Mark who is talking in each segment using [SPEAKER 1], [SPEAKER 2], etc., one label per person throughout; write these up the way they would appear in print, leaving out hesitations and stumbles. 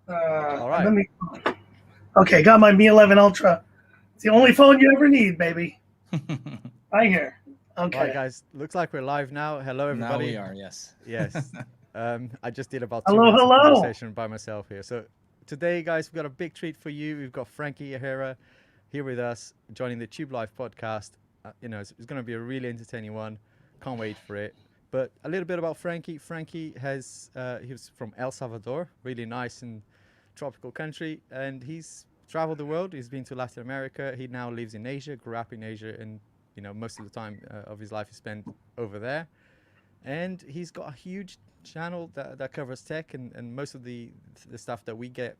[SPEAKER 1] All right.
[SPEAKER 2] Let me. Okay, got my Mi 11 Ultra. It's the only phone you ever need, baby. Right here.
[SPEAKER 1] All right,
[SPEAKER 2] Okay.
[SPEAKER 1] guys. Looks like we're live now. Hello,
[SPEAKER 3] Now we
[SPEAKER 1] everybody.
[SPEAKER 3] are, yes.
[SPEAKER 1] Yes. I just did about two
[SPEAKER 2] Hello,
[SPEAKER 1] minutes of
[SPEAKER 2] hello.
[SPEAKER 1] conversation by myself here. So today, guys, we've got a big treat for you. We've got Frankie Herrera here with us, joining the Tube Life podcast. It's going to be a really entertaining one. Can't wait for it. But a little bit about Frankie. Frankie he was from El Salvador, really nice and tropical country, and he's traveled the world. He's been to Latin America. He now lives in Asia, grew up in Asia, and most of the time of his life he spent over there. And he's got a huge channel that covers tech and most of the stuff that we get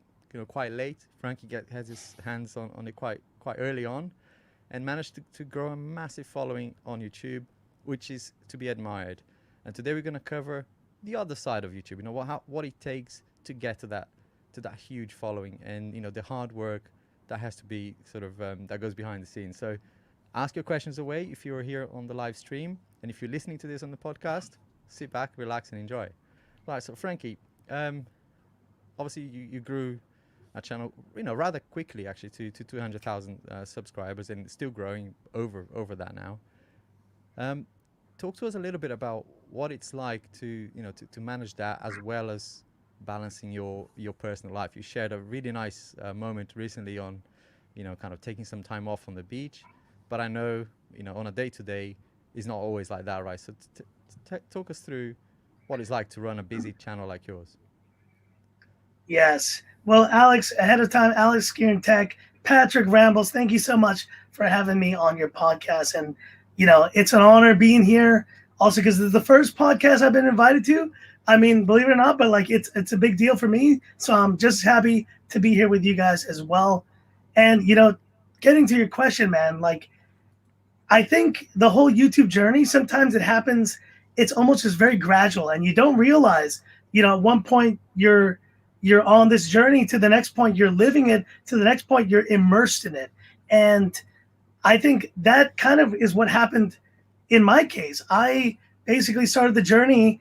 [SPEAKER 1] quite late. Has his hands on it quite early on, and managed to grow a massive following on YouTube, which is to be admired. And today we're going to cover the other side of YouTube. What it takes to get to that huge following, and the hard work that has to be sort of that goes behind the scenes. So ask your questions away if you're here on the live stream, and if you're listening to this on the podcast, sit back, relax, and enjoy. Right. So Frankie, obviously you grew a channel rather quickly, actually, to 200,000 subscribers, and still growing over that now. Talk to us a little bit about what it's like to manage that, as well as balancing your personal life. You shared a really nice moment recently on kind of taking some time off on the beach, but I know on a day-to-day is not always like that, right? So talk us through what it's like to run a busy channel like yours.
[SPEAKER 2] Yes. Well, Alex, ahead of time, Alex Gearing Tech, Patrick Rambles, thank you so much for having me on your podcast. And, it's an honor being here. Also, because it's the first podcast I've been invited to. I mean, believe it or not, but like it's a big deal for me. So I'm just happy to be here with you guys as well. And, getting to your question, man, like I think the whole YouTube journey, sometimes it happens, it's almost just very gradual, and you don't realize, at one point you're on this journey, to the next point you're living it, to the next point you're immersed in it. And I think that kind of is what happened in my case. I basically started the journey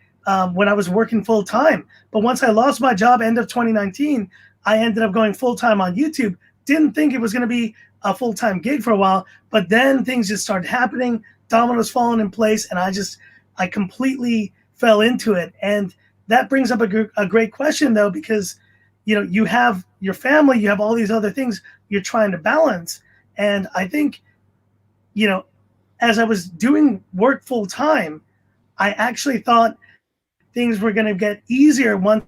[SPEAKER 2] when I was working full time. But once I lost my job end of 2019, I ended up going full time on YouTube. Didn't think it was going to be a full time gig for a while, but then things just started happening, dominoes falling in place, and I completely fell into it. And that brings up a great question, though, because you have your family, you have all these other things you're trying to balance. And I think, as I was doing work full time, I actually thought things were going to get easier once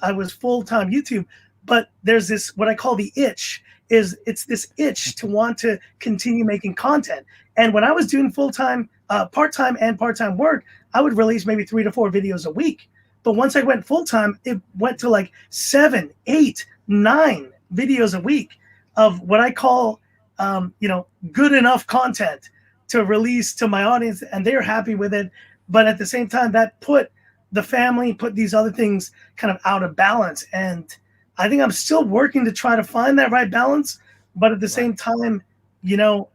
[SPEAKER 2] I was full time YouTube. But there's this, what I call the itch, it's this itch to want to continue making content. And when I was doing full time, part time, and part time work, I would release maybe 3 to 4 videos a week. But once I went full time, it went to like 7, 8, 9 videos a week of what I call, good enough content to release to my audience, and they're happy with it. But at the same time, that put the family, put these other things kind of out of balance. And I think I'm still working to try to find that right balance. But at the
[SPEAKER 1] Right.
[SPEAKER 2] same time, you know,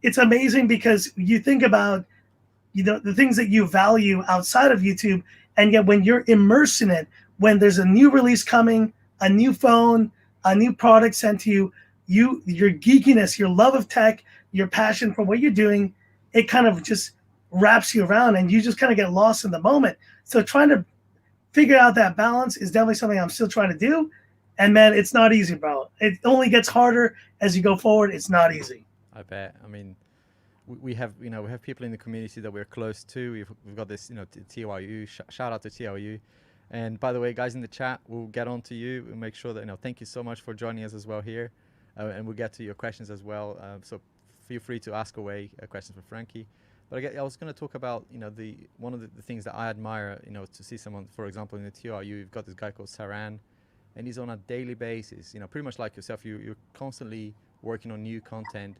[SPEAKER 2] it's amazing because you think about, the things that you value outside of YouTube. And yet when you're immersed in it, when there's a new release coming, a new phone, a new product sent to you, your geekiness, your love of tech, your passion for what you're doing, it kind of just wraps you around and you just kind of get lost in the moment. So trying to figure out that balance is definitely something I'm still trying to do. And man, it's not easy, bro. It only gets harder as you go forward. It's not easy.
[SPEAKER 1] I bet. I mean, we have we have people in the community that we're close to. We've got this TYU. Shout out to TYU. And by the way, guys in the chat, we'll get on to you. We'll make sure that thank you so much for joining us as well here, and we'll get to your questions as well. So feel free to ask away questions for Frankie. But I was going to talk about the one of the things that I admire. To see someone, for example, in the TRU, you've got this guy called Saran, and he's on a daily basis. Pretty much like yourself, you're constantly working on new content,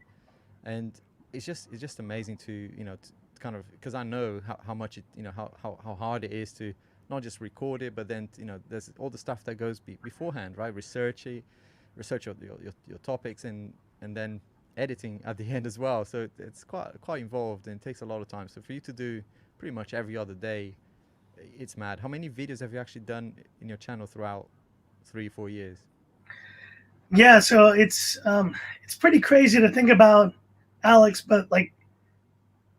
[SPEAKER 1] and it's just amazing to to kind of, because I know how much it how hard it is to not just record it, but then there's all the stuff that goes beforehand, right? Research your topics, and then editing at the end as well. So it's quite involved and takes a lot of time. So for you to do pretty much every other day, it's mad. How many videos have you actually done in your channel throughout 3 4 years?
[SPEAKER 2] Yeah, so it's pretty crazy to think about, Alex, but like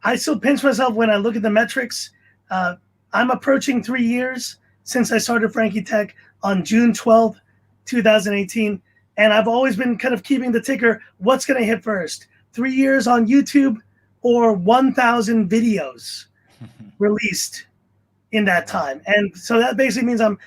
[SPEAKER 2] I still pinch myself when I look at the metrics. Uh, I'm approaching 3 years since I started Frankie Tech on June 12th, 2018. And I've always been kind of keeping the ticker. What's going to hit first? 3 years on YouTube or 1,000 videos released in that
[SPEAKER 1] Wow.
[SPEAKER 2] time. And so that basically means I'm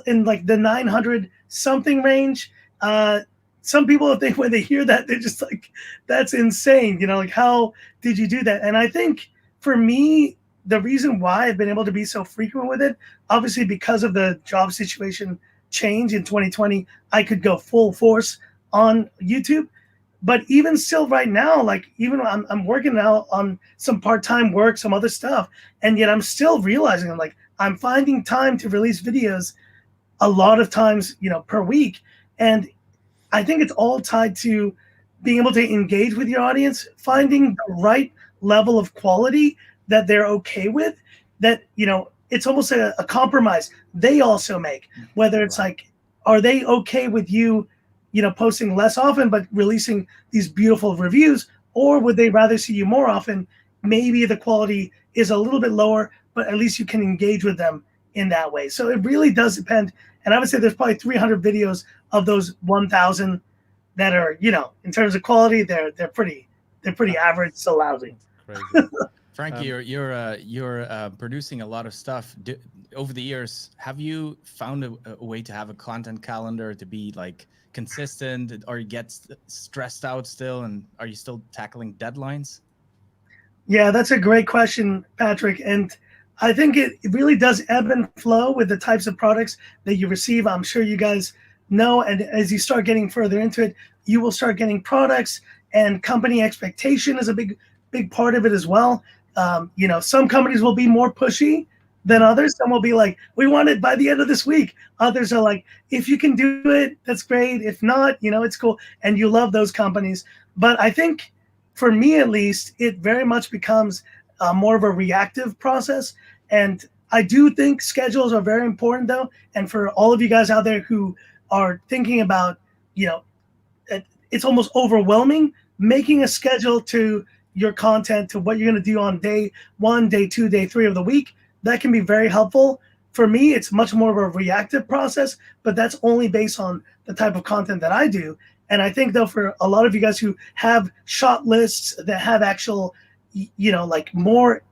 [SPEAKER 2] in like the 900 something range. Uh, some people think when they hear that, they're just like, that's insane. Like, how did you do that? And I think for me, the reason why I've been able to be so frequent with it, obviously because of the job situation change in 2020, I could go full force on YouTube. But even still right now, like even I'm working now on some part-time work, some other stuff, and yet I'm still realizing I'm finding time to release videos a lot of times, per week. And I think it's all tied to being able to engage with your audience, finding the right level of quality that they're okay with, that, it's almost a compromise they also make, whether it's
[SPEAKER 1] Right.
[SPEAKER 2] like, are they okay with you, posting less often, but releasing these beautiful reviews, or would they rather see you more often? Maybe the quality is a little bit lower, but at least you can engage with them in that way. So it really does depend. And I would say there's probably 300 videos of those 1,000 that are, in terms of quality, they're pretty average, so lousy.
[SPEAKER 1] That's crazy.
[SPEAKER 3] Frankie,
[SPEAKER 1] Um,
[SPEAKER 3] you're producing a lot of stuff. Over the years, have you found a way to have a content calendar to be like consistent, or you get stressed out still, and are you still tackling deadlines?
[SPEAKER 2] Yeah, that's a great question, Patrick. And I think it really does ebb and flow with the types of products that you receive. I'm sure you guys know. And as you start getting further into it, you will start getting products, and company expectation is a big part of it as well. Some companies will be more pushy than
[SPEAKER 1] mm,
[SPEAKER 2] others. Some will be like, we want it by the end of this week. Others are like, if you can do it, that's great. If not, it's cool. And you love those companies. But I think for me at least, it very much becomes more of a reactive process. And I do think schedules are very important, though. And for all of you guys out there who are thinking about, you know, it's almost overwhelming, making a schedule to your content, to what you're going to do on day one, day two, day three of the week, that can be very helpful. For me, it's much more of a reactive process, but that's only based on the type of content that I do. And I think, though, for a lot of you guys who have shot lists that have actual, like more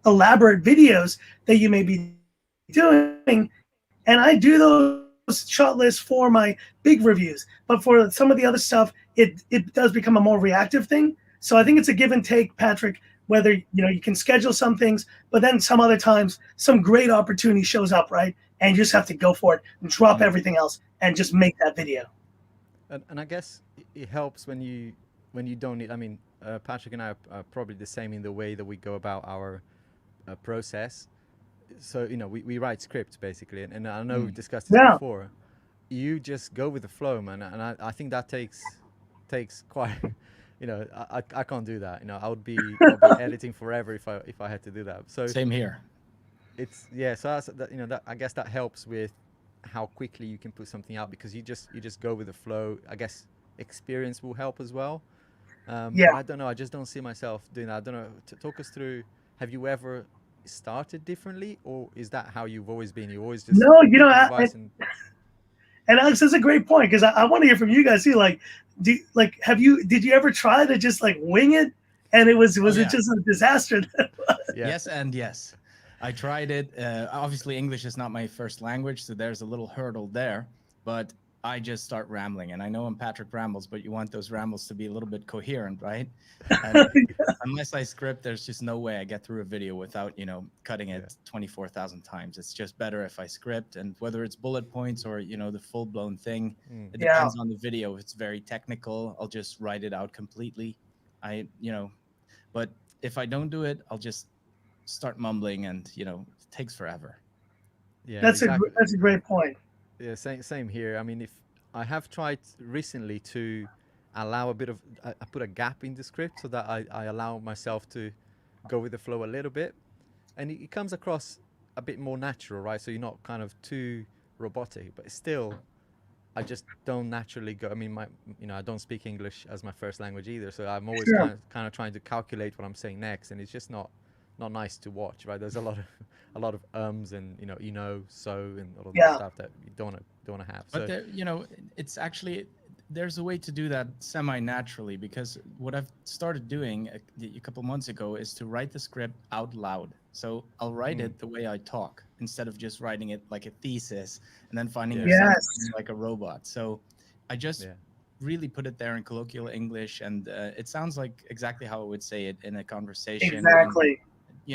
[SPEAKER 2] elaborate videos that you may be doing, and I do those shot lists for my big reviews. But for some of the other stuff, it does become a more reactive thing. So I think it's a give and take, Patrick. Whether you can schedule some things, but then some other times some great opportunity shows up, right? And you just have to go for it and drop
[SPEAKER 3] Mm.
[SPEAKER 2] everything else and just make that video.
[SPEAKER 1] and I guess it helps when you don't need. I mean, Patrick and I are probably the same in the way that we go about our process. So we write scripts basically, and I know we've
[SPEAKER 3] Mm.
[SPEAKER 1] discussed this
[SPEAKER 2] Yeah,
[SPEAKER 1] before. You just go with the flow, man, and I think that takes quite. I can't do that. I would be editing forever if I had to do that. So
[SPEAKER 3] Same here.
[SPEAKER 1] it's yeah. So that I guess that helps with how quickly you can put something out because you just go with the flow. I guess experience will help as well. But
[SPEAKER 2] yeah.
[SPEAKER 1] I don't know. I just don't see myself doing that. I don't know. Talk us through. Have you ever started differently, or is that how you've always been? You always just
[SPEAKER 2] No,
[SPEAKER 1] take the advice and
[SPEAKER 2] and Alex, that's a great point because I want to hear from you guys too. Like, did you ever try to just like wing it, and
[SPEAKER 3] Oh
[SPEAKER 2] was it
[SPEAKER 3] yeah.
[SPEAKER 2] just a disaster?
[SPEAKER 1] yeah,
[SPEAKER 3] Yes and yes. I tried it. Obviously, English is not my first language, so there's a little hurdle there. But I just start rambling, and I know I'm Patrick Rambles, but you want those rambles to be a little bit coherent, right? And unless I script, there's just no way I get through a video without, cutting
[SPEAKER 1] yeah,
[SPEAKER 3] it 24,000 times. It's just better if I script, and whether it's bullet points or, the full blown thing,
[SPEAKER 1] mm,
[SPEAKER 3] it
[SPEAKER 2] Yeah,
[SPEAKER 3] depends on the video. If it's very technical, I'll just write it out completely. I, you know, but if I don't do it, I'll just start mumbling, and it takes forever.
[SPEAKER 1] yeah,
[SPEAKER 2] that's a
[SPEAKER 1] exactly.
[SPEAKER 2] that's a great point.
[SPEAKER 1] Yeah, same here. I mean, if I have tried recently to allow a bit of, I put a gap in the script so that I allow myself to go with the flow a little bit, and it comes across a bit more natural, right? So you're not kind of too robotic, but still, I just don't naturally go. I mean, I don't speak English as my first language either, so I'm always
[SPEAKER 2] Sure.
[SPEAKER 1] kind of trying to calculate what I'm saying next, and it's just not nice to watch, right? There's a lot of a lot of ums and so and all of that
[SPEAKER 2] Yeah.
[SPEAKER 1] stuff that you don't want to have.
[SPEAKER 3] But
[SPEAKER 1] So
[SPEAKER 3] there, it's actually there's a way to do that semi-naturally, because what I've started doing a couple months ago is to write the script out loud. So I'll write it the way I talk instead of just writing it like a thesis and then finding
[SPEAKER 1] Yeah.
[SPEAKER 3] yourself
[SPEAKER 2] Yes.
[SPEAKER 3] sounding like a robot. So I just
[SPEAKER 1] yeah,
[SPEAKER 3] really put it there in colloquial English, and it sounds like exactly how I would say it in a conversation. And
[SPEAKER 2] Exactly.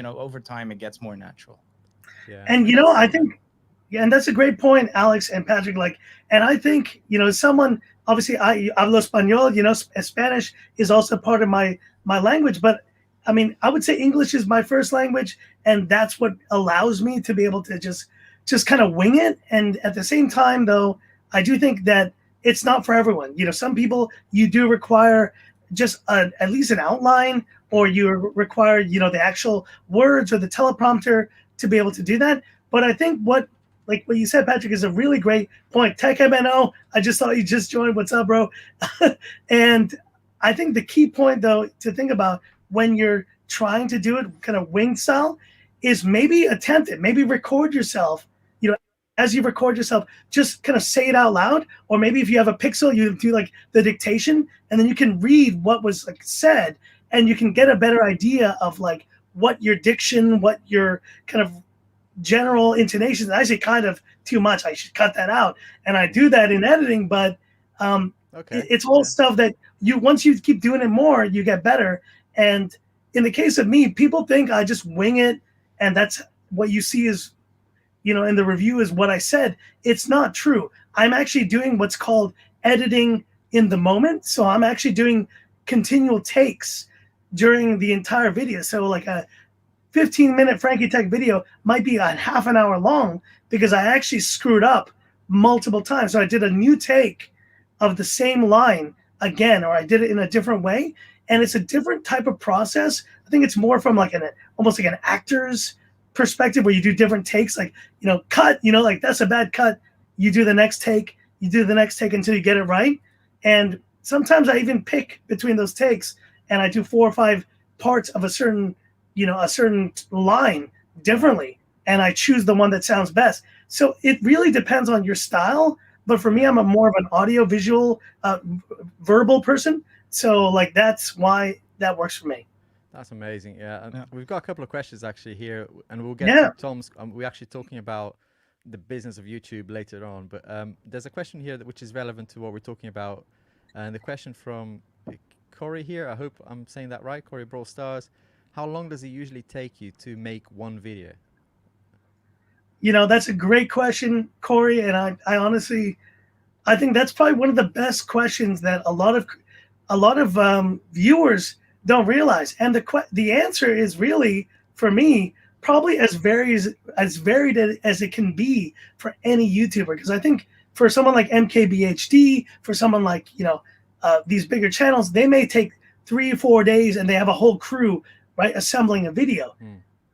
[SPEAKER 3] over time it gets more natural.
[SPEAKER 1] yeah. I
[SPEAKER 2] And
[SPEAKER 1] mean, that's
[SPEAKER 2] I think, yeah, and that's a great point, Alex and Patrick. Like, and I think someone obviously I hablo español. Spanish is also part of my language, but I mean, I would say English is my first language, and that's what allows me to be able to just kind of wing it. And at the same time, though, I do think that it's not for everyone. Some people you do require just at least an outline, or you require the actual words or the teleprompter to be able to do that. But I think what you said, Patrick, is a really great point. Tech MNO, I just thought you just joined. What's up, bro? And I think the key point, though, to think about when you're trying to do it kind of wing style is maybe attempt it. Maybe record yourself. As you record yourself, just kind of say it out loud. Or maybe if you have a Pixel, you do like the dictation, and then you can read what was like said, and you can get a better idea of like what your diction, what your kind of general intonations. I say kind of too much. I should cut that out, and I do that in editing. But
[SPEAKER 1] okay.
[SPEAKER 2] it's all
[SPEAKER 1] Yeah.
[SPEAKER 2] stuff that once you keep doing it more, you get better. And in the case of me, people think I just wing it, and that's what you see is in the review is what I said. It's not true. I'm actually doing what's called editing in the moment. So I'm actually doing continual takes during the entire video. So like a 15-minute Frankie Tech video might be a half an hour long because I actually screwed up multiple times. So I did a new take of the same line again, or I did it in a different way. And it's a different type of process. I think it's more from like almost like an actor's perspective, where you do different takes, like cut, like that's a bad cut, you do the next take, until you get it right. And sometimes I even pick between those takes, and I do 4 or 5 parts of a certain line differently, and I choose the one that sounds best. So it really depends on your style, but for me, I'm a more of an audio visual verbal person, so like that's why that works for me.
[SPEAKER 1] That's amazing. Yeah, and
[SPEAKER 3] Yeah.
[SPEAKER 1] we've got a couple of questions actually here, and we'll get
[SPEAKER 2] Yeah.
[SPEAKER 1] to Tom's. We're actually talking about the business of YouTube later on, but there's a question here which is relevant to what we're talking about, and the question from Corey here. I hope I'm saying that right. Corey Brawl Stars. How long does it usually take you to make one video?
[SPEAKER 2] That's a great question, Corey, and I honestly, I think that's probably one of the best questions that a lot of viewers don't realize. And the answer is really, for me, probably as varied as it can be for any YouTuber. Because I think for someone like MKBHD, for someone like these bigger channels, they may take 3 or 4 days, and they have a whole crew right assembling a video.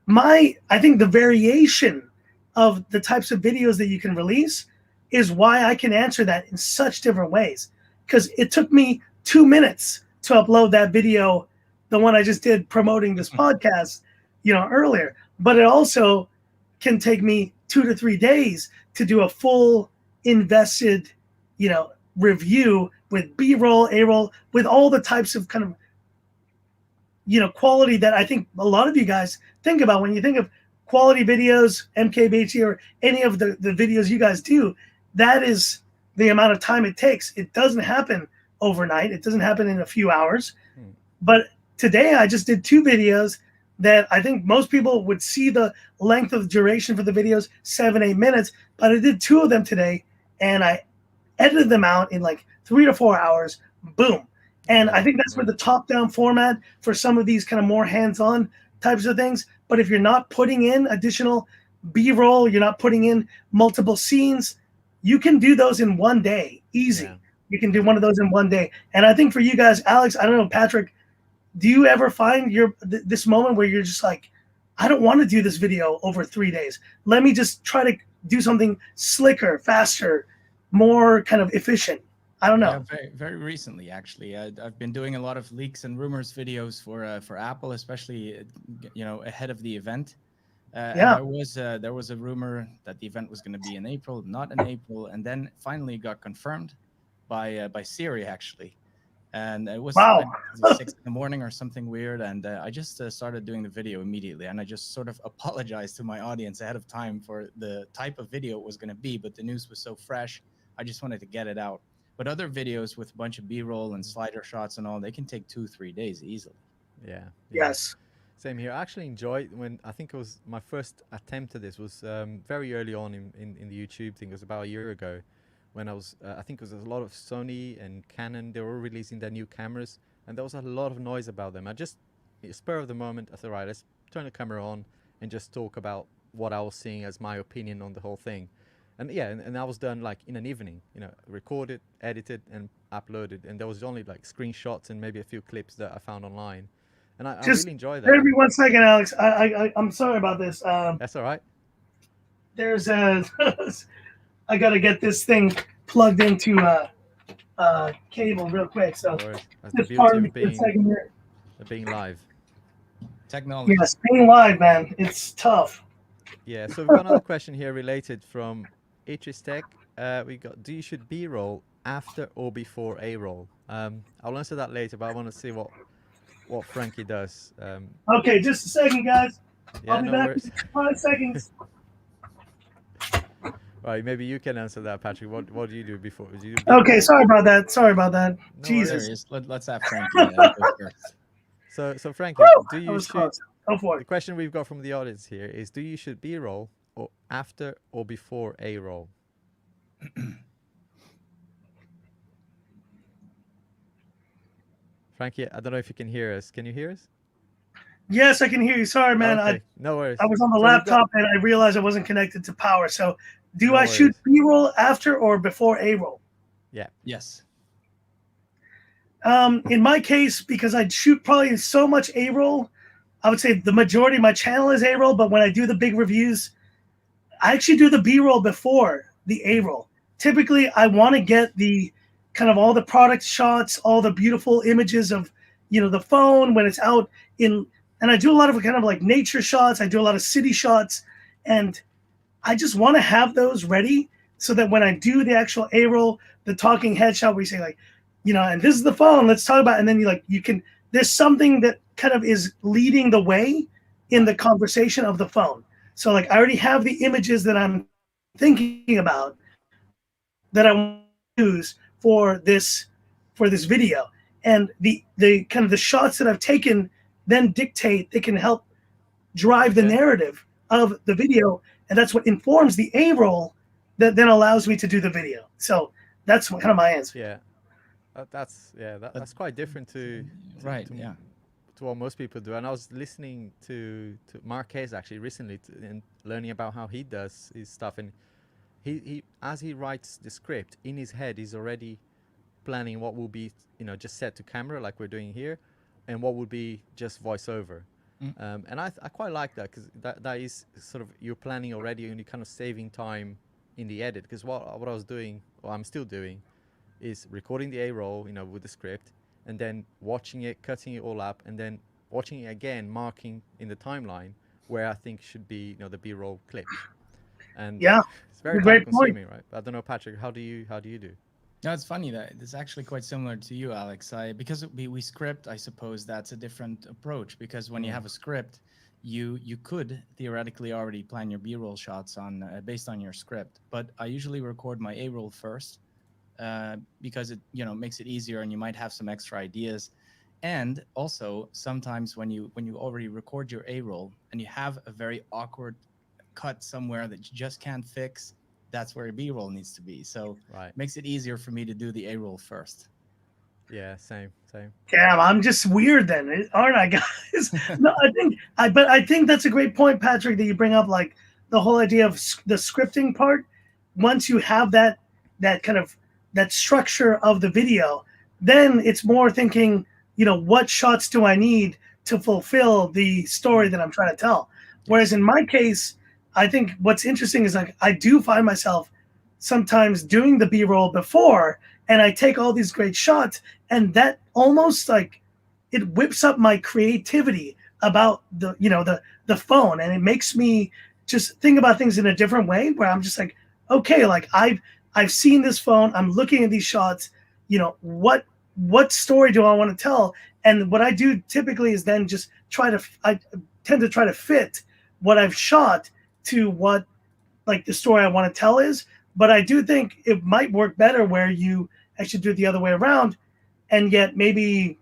[SPEAKER 2] I think the variation of the types of videos that you can release is why I can answer that in such different ways. Because it took me 2 minutes to upload that video, the one I just did promoting this podcast, earlier. But it also can take me 2 to 3 days to do a full invested, review with B-roll, A-roll, with all the types of kind of, quality that I think a lot of you guys think about when you think of quality videos, MKBHD, or any of the videos you guys do. That is the amount of time it takes. It doesn't happen overnight. It doesn't happen in a few hours. But today I just did 2 videos that I think most people would see the length of duration for the videos, 7-8 minutes, but I did 2 of them today, and I edited them out in like 3 to 4 hours. Boom. And I think that's where the top-down format for some of these kind of more hands-on types of things. But if you're not putting in additional B-roll, you're not putting in multiple scenes, you can do those in 1 day, easy.
[SPEAKER 1] Yeah.
[SPEAKER 2] You can do one of those in 1 day. And I think for you guys, Alex, I don't know, Patrick, do you ever find this moment where you're just like, I don't want to do this video over 3 days. Let me just try to do something slicker, faster, more kind of efficient? I don't know.
[SPEAKER 3] Yeah, very, very recently, actually. I've been doing a lot of leaks and rumors videos for Apple, especially ahead of the event. And
[SPEAKER 2] Yeah.
[SPEAKER 3] there was a rumor that the event was going to be in April, not in April, and then finally got confirmed by Siri, actually. And it was
[SPEAKER 2] Wow.
[SPEAKER 3] 6 in the morning or something weird, and I just started doing the video immediately, and I just sort of apologized to my audience ahead of time for the type of video it was going to be, but the news was so fresh, I just wanted to get it out. But other videos with a bunch of B-roll and slider shots and all, they can take 2-3 days easily.
[SPEAKER 1] Yeah.
[SPEAKER 2] Yes.
[SPEAKER 1] Same here. I actually enjoyed when I think it was my first attempt at this was very early on in the YouTube thing. It was about a year ago when I was, I think it was a lot of Sony and Canon. They were releasing their new cameras and there was a lot of noise about them. I just, spur of the moment, I thought, right, let's turn the camera on and just talk about what I was seeing as my opinion on the whole thing. And yeah, and that was done like in an evening, recorded, edited, and uploaded. And there was only like screenshots and maybe a few clips that I found online. And I really enjoy that.
[SPEAKER 2] Every 1 second, Alex. I'm sorry about this.
[SPEAKER 1] That's all right.
[SPEAKER 2] There's a. I gotta get this thing plugged into cable real quick. So
[SPEAKER 1] that's the beauty of being live.
[SPEAKER 3] Technology.
[SPEAKER 2] Yes, being live, man. It's tough.
[SPEAKER 1] Yeah. So we've got another question here related from Frankie Tech. We got: do you shoot B-roll after or before A-roll? I'll answer that later, but I want to see what Frankie does.
[SPEAKER 2] Okay, just a second, guys.
[SPEAKER 1] Yeah,
[SPEAKER 2] I'll be back in 5 seconds.
[SPEAKER 1] Right, maybe you can answer that, Patrick. What do you do before? Do you
[SPEAKER 2] okay, sorry about that. No
[SPEAKER 3] Jesus. Let's have Frankie go
[SPEAKER 1] So
[SPEAKER 3] first.
[SPEAKER 1] Frankie, do you shoot?
[SPEAKER 2] Go for it.
[SPEAKER 1] The question we've got from the audience here is: do you shoot B-roll or after or before A-roll? Frankie, I don't know if you can hear us. Can you hear us?
[SPEAKER 2] Yes, I can hear you. Sorry, man.
[SPEAKER 1] Okay. No worries.
[SPEAKER 2] I was on the laptop and I realized I wasn't connected to power. So, do I shoot B-roll after or before A-roll?
[SPEAKER 1] Yeah.
[SPEAKER 3] Yes.
[SPEAKER 2] In my case, because I shoot probably so much A-roll, I would say the majority of my channel is A-roll. But when I do the big reviews, I actually do the B-roll before the A-roll. Typically, I want to get the kind of all the product shots, all the beautiful images of, the phone when it's out in, and I do a lot of kind of like nature shots. I do a lot of city shots, and I just want to have those ready so that when I do the actual A-roll, the talking headshot where you say like, and this is the phone, let's talk about it. And then there's something that kind of is leading the way in the conversation of the phone. So like I already have the images that I'm thinking about that I want to use for this video. And the kind of the shots that I've taken then dictate, they can help drive the narrative of the video. And that's what informs the A-roll that then allows me to do the video. So that's kind of my answer.
[SPEAKER 1] Yeah. That's quite different to what most people do. And I was listening to Marquez actually recently and learning about how he does his stuff. And he as he writes the script in his head, he's already planning what will be just set to camera like we're doing here, and what would be just voiceover. And I quite like that, because that is sort of, you're planning already and you're kind of saving time in the edit. Because what I was doing, or I'm still doing, is recording the A-roll, with the script, and then watching it, cutting it all up, and then watching it again, marking in the timeline where I think should be, the B-roll clip. And it's very time consuming, right? I don't know, Patrick, how do you do?
[SPEAKER 3] No, it's funny that it's actually quite similar to you, Alex. Because we script, I suppose that's a different approach, because when you have a script, you could theoretically already plan your B-roll shots on based on your script. But I usually record my A-roll first, because it makes it easier, and you might have some extra ideas. And also sometimes when you already record your A-roll and you have a very awkward cut somewhere that you just can't fix, that's where your B-roll needs to be. So it makes it easier for me to do the A-roll first.
[SPEAKER 1] Yeah, same.
[SPEAKER 2] Damn, I'm just weird then, aren't I, guys? No, I think that's a great point, Patrick, that you bring up, like the whole idea of the scripting part. Once you have that kind of that structure of the video, then it's more thinking, what shots do I need to fulfill the story that I'm trying to tell? Whereas in my case, I think what's interesting is like I do find myself sometimes doing the B-roll before, and I take all these great shots, and that almost like it whips up my creativity about the phone, and it makes me just think about things in a different way, where I'm just like, okay, like I've seen this phone, I'm looking at these shots, what story do I want to tell? And what I do typically is then just I tend to try to fit what I've shot to what like the story I want to tell is. But I do think it might work better where you actually do it the other way around, and yet maybe,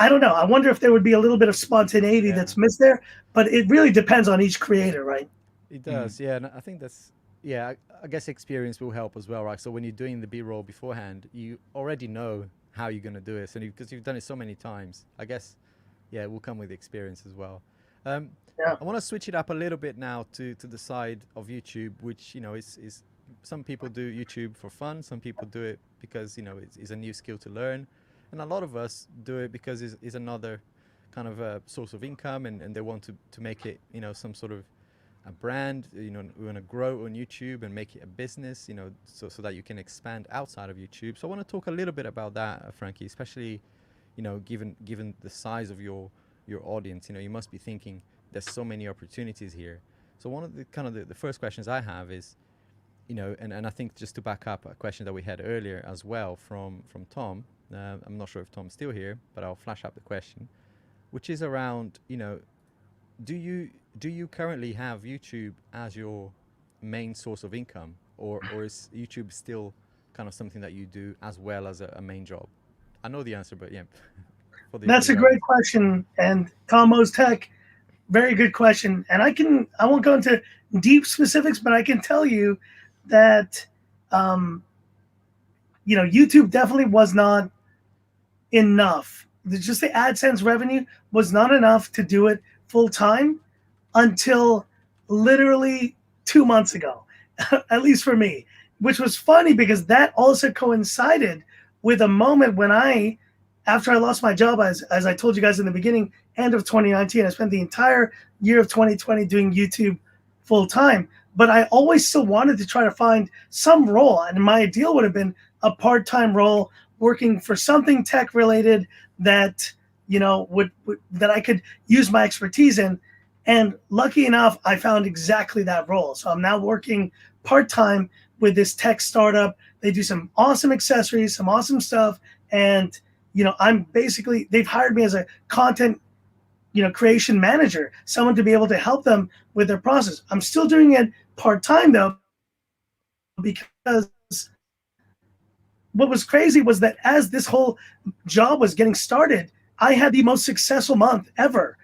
[SPEAKER 2] I don't know. I wonder if there would be a little bit of spontaneity that's missed there, but it really depends on each creator, right?
[SPEAKER 1] It does, yeah, and I think that's, yeah, I guess experience will help as well, right? So when you're doing the B-roll beforehand, you already know how you're going to do it, so because you've done it so many times, I guess, yeah, it will come with experience as well.
[SPEAKER 2] Yeah.
[SPEAKER 1] I want to switch it up a little bit now to the side of YouTube, which is some people do YouTube for fun, some people do it because it's a new skill to learn, and a lot of us do it because it's another kind of a source of income, and they want to make it some sort of a brand. We want to grow on YouTube and make it a business, so that you can expand outside of YouTube. So I want to talk a little bit about that, Frankie, especially given the size of your audience. You must be thinking there's so many opportunities here. So one of the kind of the first questions I have is, and I think just to back up a question that we had earlier as well from Tom. I'm not sure if Tom's still here, but I'll flash up the question, which is around, do you currently have YouTube as your main source of income, or is YouTube still kind of something that you do as well as a main job? I know the answer, but yeah.
[SPEAKER 2] That's a great question. And Tomo's Tech, very good question. And I won't go into deep specifics, but I can tell you that, YouTube definitely was not enough. Just the AdSense revenue was not enough to do it full time until literally 2 months ago, at least for me, which was funny because that also coincided with a moment when after I lost my job, as I told you guys in the beginning, end of 2019, I spent the entire year of 2020 doing YouTube full time. But I always still wanted to try to find some role. And my ideal would have been a part-time role working for something tech related that, that I could use my expertise in. And lucky enough, I found exactly that role. So I'm now working part-time with this tech startup. They do some awesome accessories, some awesome stuff. And, I'm basically, they've hired me as a content, creation manager, someone to be able to help them with their process. I'm still doing it part-time though, because what was crazy was that as this whole job was getting started, I had the most successful month ever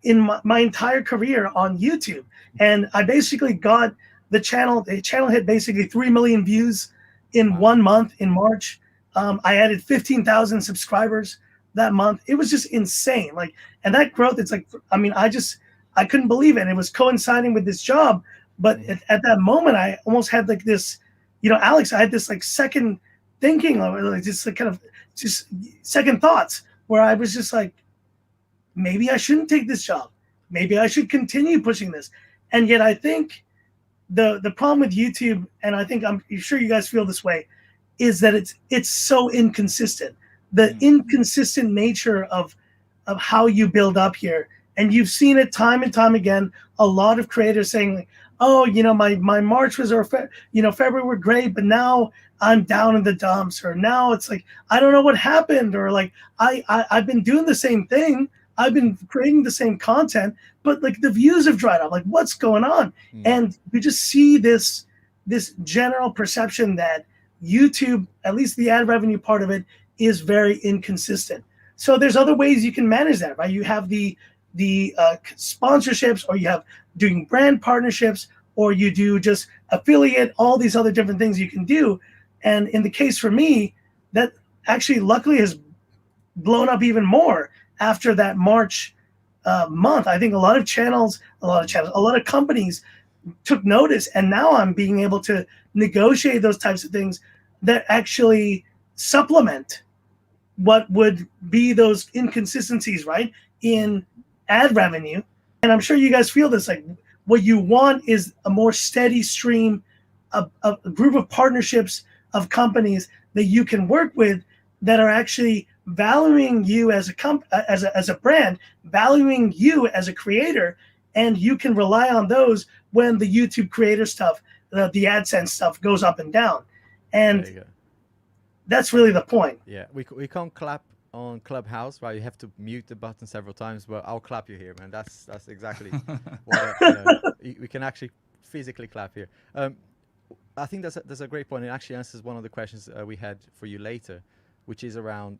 [SPEAKER 2] in my entire career on YouTube. And I basically got the channel hit basically 3 million views in 1 month in March. I added 15,000 subscribers that month. It was just insane. And that growth, it's like, I couldn't believe it. It was coinciding with this job. But at that moment, I almost had like this, Alex, I had this like second thinking, like just like kind of just second thoughts, where I was just like, maybe I shouldn't take this job. Maybe I should continue pushing this. And yet I think the problem with YouTube, and I'm sure you guys feel this way, is that it's so inconsistent. The inconsistent nature of how you build up here. And you've seen it time and time again. A lot of creators saying, like, oh, my March was February were great, but now I'm down in the dumps, or now it's like, I don't know what happened, or like I've been doing the same thing. I've been creating the same content, but like the views have dried up. Like, what's going on? And we just see this general perception that YouTube, at least the ad revenue part of it, is very inconsistent. So there's other ways you can manage that, right? You have the sponsorships, or you have doing brand partnerships, or you do just affiliate, all these other different things you can do. And in the case for me, that actually luckily has blown up even more after that March month. I think a lot of companies took notice, and now I'm being able to negotiate those types of things that actually supplement what would be those inconsistencies, right, in ad revenue. And I'm sure you guys feel this, like what you want is a more steady stream a group of partnerships of companies that you can work with that are actually valuing you as a brand, valuing you as a creator, and you can rely on those when the YouTube creator stuff, the AdSense stuff goes up and down. And that's really the point.
[SPEAKER 1] Yeah, we can't clap on Clubhouse, right? You have to mute the button several times, but I'll clap you here, man. That's exactly what we can actually physically clap here. I think that's a great point. It actually answers one of the questions we had for you later, which is around,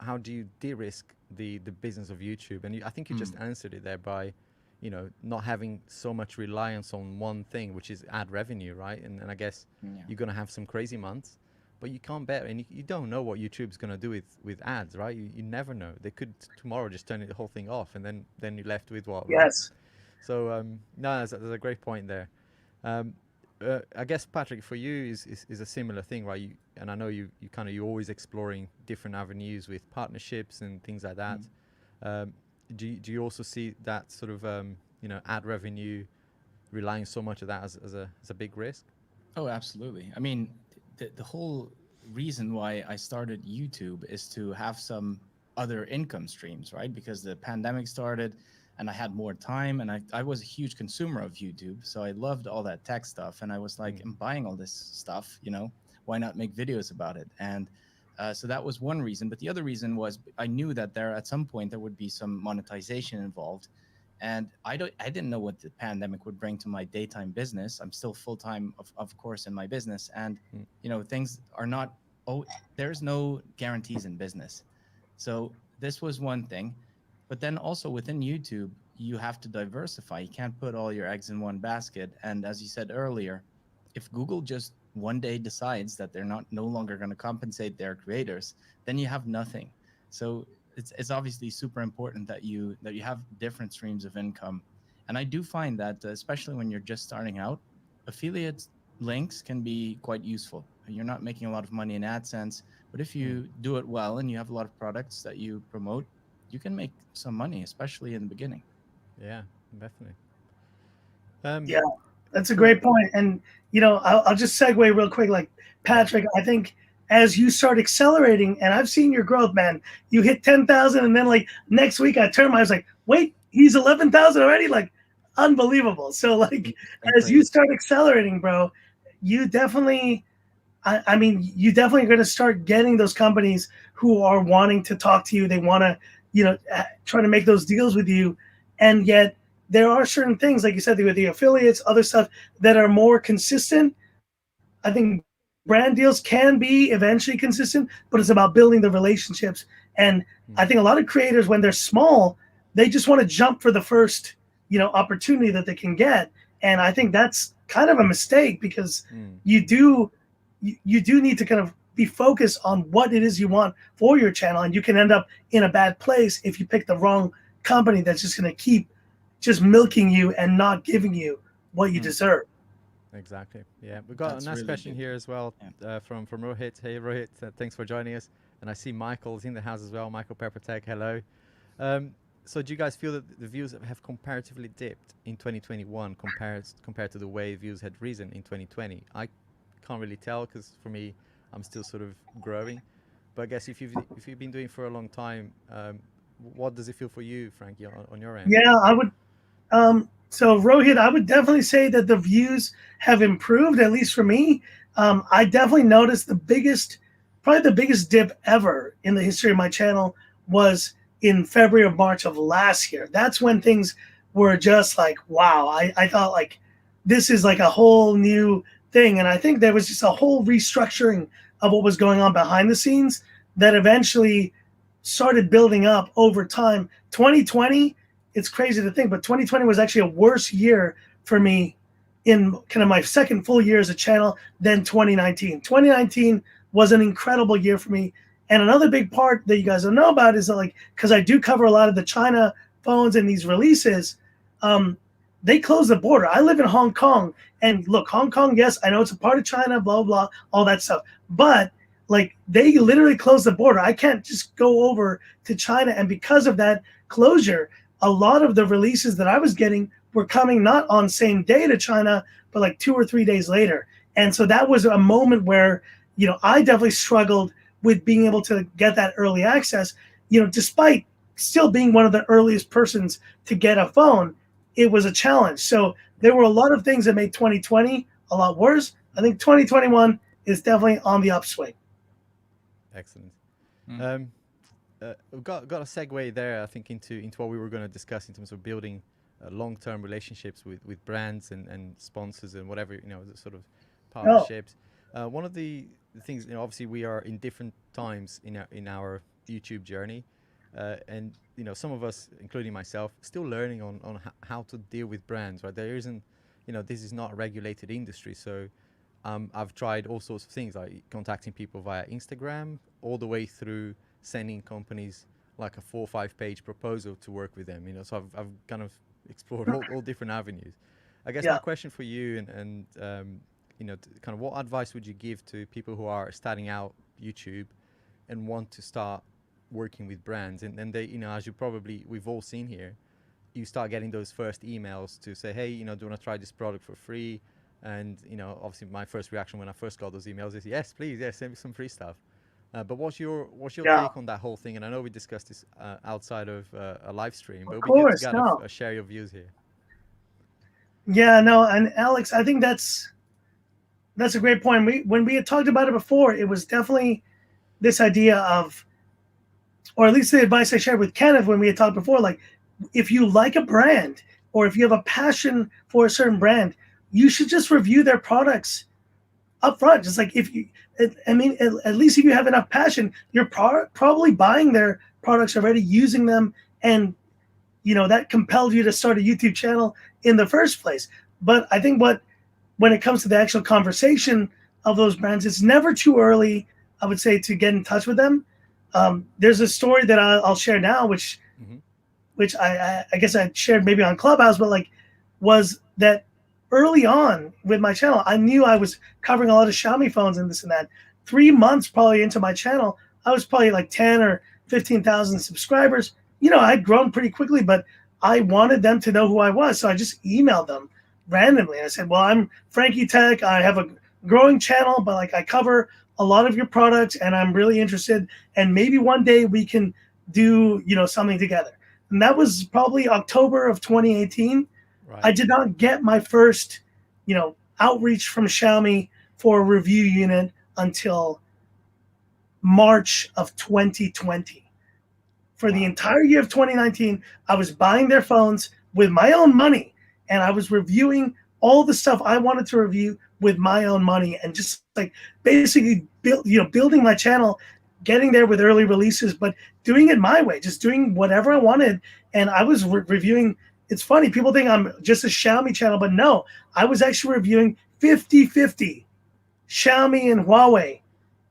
[SPEAKER 1] how do you de-risk the business of YouTube? And I think you just answered it there by, not having so much reliance on one thing, which is ad revenue, right? And I guess you're going to have some crazy months, but you can't bet, and you don't know what YouTube's going to do with ads, right? You never know. They could tomorrow just turn the whole thing off, and then you're left with what?
[SPEAKER 2] Yes.
[SPEAKER 1] Right? So no, there's a great point there. I guess, Patrick, for you is a similar thing, right? And I know you're always exploring different avenues with partnerships and things like that. Do you also see that sort of ad revenue relying so much of that as a big risk?
[SPEAKER 3] Oh, absolutely. I mean, the whole reason why I started YouTube is to have some other income streams, right? Because the pandemic started and I had more time, and I was a huge consumer of YouTube. So I loved all that tech stuff. And I was like, I'm buying all this stuff, why not make videos about it? And so that was one reason. But the other reason was I knew that at some point there would be some monetization involved. And I didn't know what the pandemic would bring to my daytime business. I'm still full-time, of course, in my business. And, things are not, there's no guarantees in business. So this was one thing. But then also within YouTube, you have to diversify. You can't put all your eggs in one basket. And as you said earlier, if Google just one day decides that they're no longer going to compensate their creators, then you have nothing. So it's obviously super important that you have different streams of income. And I do find that, especially when you're just starting out, affiliate links can be quite useful. You're not making a lot of money in AdSense, but if you do it well and you have a lot of products that you promote, you can make some money, especially in the beginning.
[SPEAKER 1] Yeah, definitely.
[SPEAKER 2] Yeah, that's a great point. And, I'll just segue real quick. Like, Patrick, I think as you start accelerating, and I've seen your growth, man, you hit 10,000. And then like next week I turned, I was like, wait, he's 11,000 already. Like, unbelievable. So like, as you start accelerating, bro, you definitely, you definitely are going to start getting those companies who are wanting to talk to you. They want to, try to make those deals with you. And yet there are certain things, like you said, with the affiliates, other stuff that are more consistent. I think brand deals can be eventually consistent, but it's about building the relationships. And I think a lot of creators, when they're small, they just want to jump for the first, opportunity that they can get. And I think that's kind of a mistake, because you do need to kind of be focused on what it is you want for your channel. And you can end up in a bad place if you pick the wrong company that's just going to keep just milking you and not giving you what you deserve.
[SPEAKER 1] Exactly. Yeah, we've got a nice question here as well from Rohit. Hey, Rohit, thanks for joining us. And I see Michael's in the house as well. Michael Peppertech, hello. So do you guys feel that the views have comparatively dipped in 2021 compared to the way views had risen in 2020? I can't really tell, because for me, I'm still sort of growing. But I guess if you've been doing it for a long time, what does it feel for you, Frankie, on your end?
[SPEAKER 2] Yeah, I would. So Rohit, I would definitely say that the views have improved, at least for me. I definitely noticed probably the biggest dip ever in the history of my channel was in February or March of last year. That's when things were just like, wow. I thought like, this is like a whole new thing. And I think there was just a whole restructuring of what was going on behind the scenes that eventually started building up over time. 2020, it's crazy to think, but 2020 was actually a worse year for me in kind of my second full year as a channel than 2019. 2019 was an incredible year for me. And another big part that you guys don't know about is that, like, because I do cover a lot of the China phones and these releases, they closed the border. I live in Hong Kong, and look, Hong Kong, yes, I know it's a part of China, blah, blah, all that stuff. But like, they literally closed the border. I can't just go over to China. And because of that closure, a lot of the releases that I was getting were coming not on same day to China, but like 2 or 3 days later. And so that was a moment where, I definitely struggled with being able to get that early access, despite still being one of the earliest persons to get a phone. It was a challenge. So there were a lot of things that made 2020 a lot worse. I think 2021 is definitely on the upswing.
[SPEAKER 1] Excellent. Um, we've got a segue there, I think, into what we were going to discuss in terms of building long-term relationships with brands and sponsors and whatever, the sort of
[SPEAKER 2] Oh,
[SPEAKER 1] partnerships. One of the things, obviously we are in different times in our YouTube journey, and some of us, including myself, still learning on how to deal with brands. Right, there isn't, this is not a regulated industry, so I've tried all sorts of things, like contacting people via Instagram, all the way through sending companies like a 4 or 5 page proposal to work with them. So I've kind of explored all different avenues. I guess my
[SPEAKER 2] yeah.
[SPEAKER 1] question for you, and kind of what advice would you give to people who are starting out YouTube and want to start working with brands, and then they, as we've all seen here, you start getting those first emails to say, hey, do you want to try this product for free? And obviously my first reaction when I first got those emails is, yes, please, yes, send me some free stuff. But what's your
[SPEAKER 2] Yeah.
[SPEAKER 1] take on that whole thing? And I know we discussed this outside of a live stream, but
[SPEAKER 2] Of
[SPEAKER 1] it'd be good to
[SPEAKER 2] course.
[SPEAKER 1] kind of
[SPEAKER 2] No.
[SPEAKER 1] share your views here.
[SPEAKER 2] Yeah, no, and Alex, I think that's a great point. When we had talked about it before, it was definitely this idea of, or at least the advice I shared with Kenneth when we had talked before, like, if you like a brand or if you have a passion for a certain brand, you should just review their products up front. Just like, if you, I mean, at least if you have enough passion, you're probably buying their products already, using them, and that compelled you to start a YouTube channel in the first place. But I think when it comes to the actual conversation of those brands, it's never too early, I would say, to get in touch with them. There's a story that I'll share now, which
[SPEAKER 1] Hmm.
[SPEAKER 2] which I guess I shared maybe on Clubhouse, but like, was that early on with my channel, I knew I was covering a lot of Xiaomi phones and this and that. 3 months probably into my channel, I was probably like 10 or 15,000 subscribers. I'd grown pretty quickly, but I wanted them to know who I was. So I just emailed them randomly. I said, well, I'm Frankie Tech. I have a growing channel, but like, I cover a lot of your products and I'm really interested. And maybe one day we can do, something together. And that was probably October of 2018. I
[SPEAKER 1] Right.
[SPEAKER 2] did not get my first, outreach from Xiaomi for a review unit until March of 2020. For the
[SPEAKER 1] Wow.
[SPEAKER 2] entire year of 2019, I was buying their phones with my own money, and I was reviewing all the stuff I wanted to review with my own money, and just like basically building my channel, getting there with early releases, but doing it my way, just doing whatever I wanted. And I was reviewing. It's funny, people think I'm just a Xiaomi channel, but no, I was actually reviewing 50-50 Xiaomi and Huawei,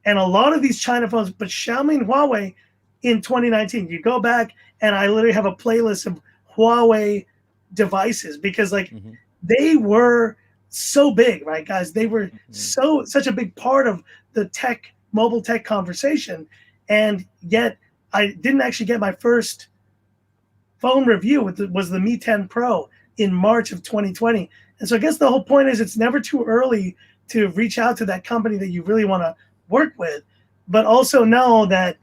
[SPEAKER 2] and a lot of these China phones, but Xiaomi and Huawei in 2019. You go back and I literally have a playlist of Huawei devices, because like,
[SPEAKER 1] Hmm.
[SPEAKER 2] they were so big, right, guys? They were
[SPEAKER 1] Hmm.
[SPEAKER 2] such a big part of the mobile tech conversation. And yet I didn't actually get my first phone review was the Mi 10 Pro in March of 2020. And so I guess the whole point is, it's never too early to reach out to that company that you really want to work with, but also know that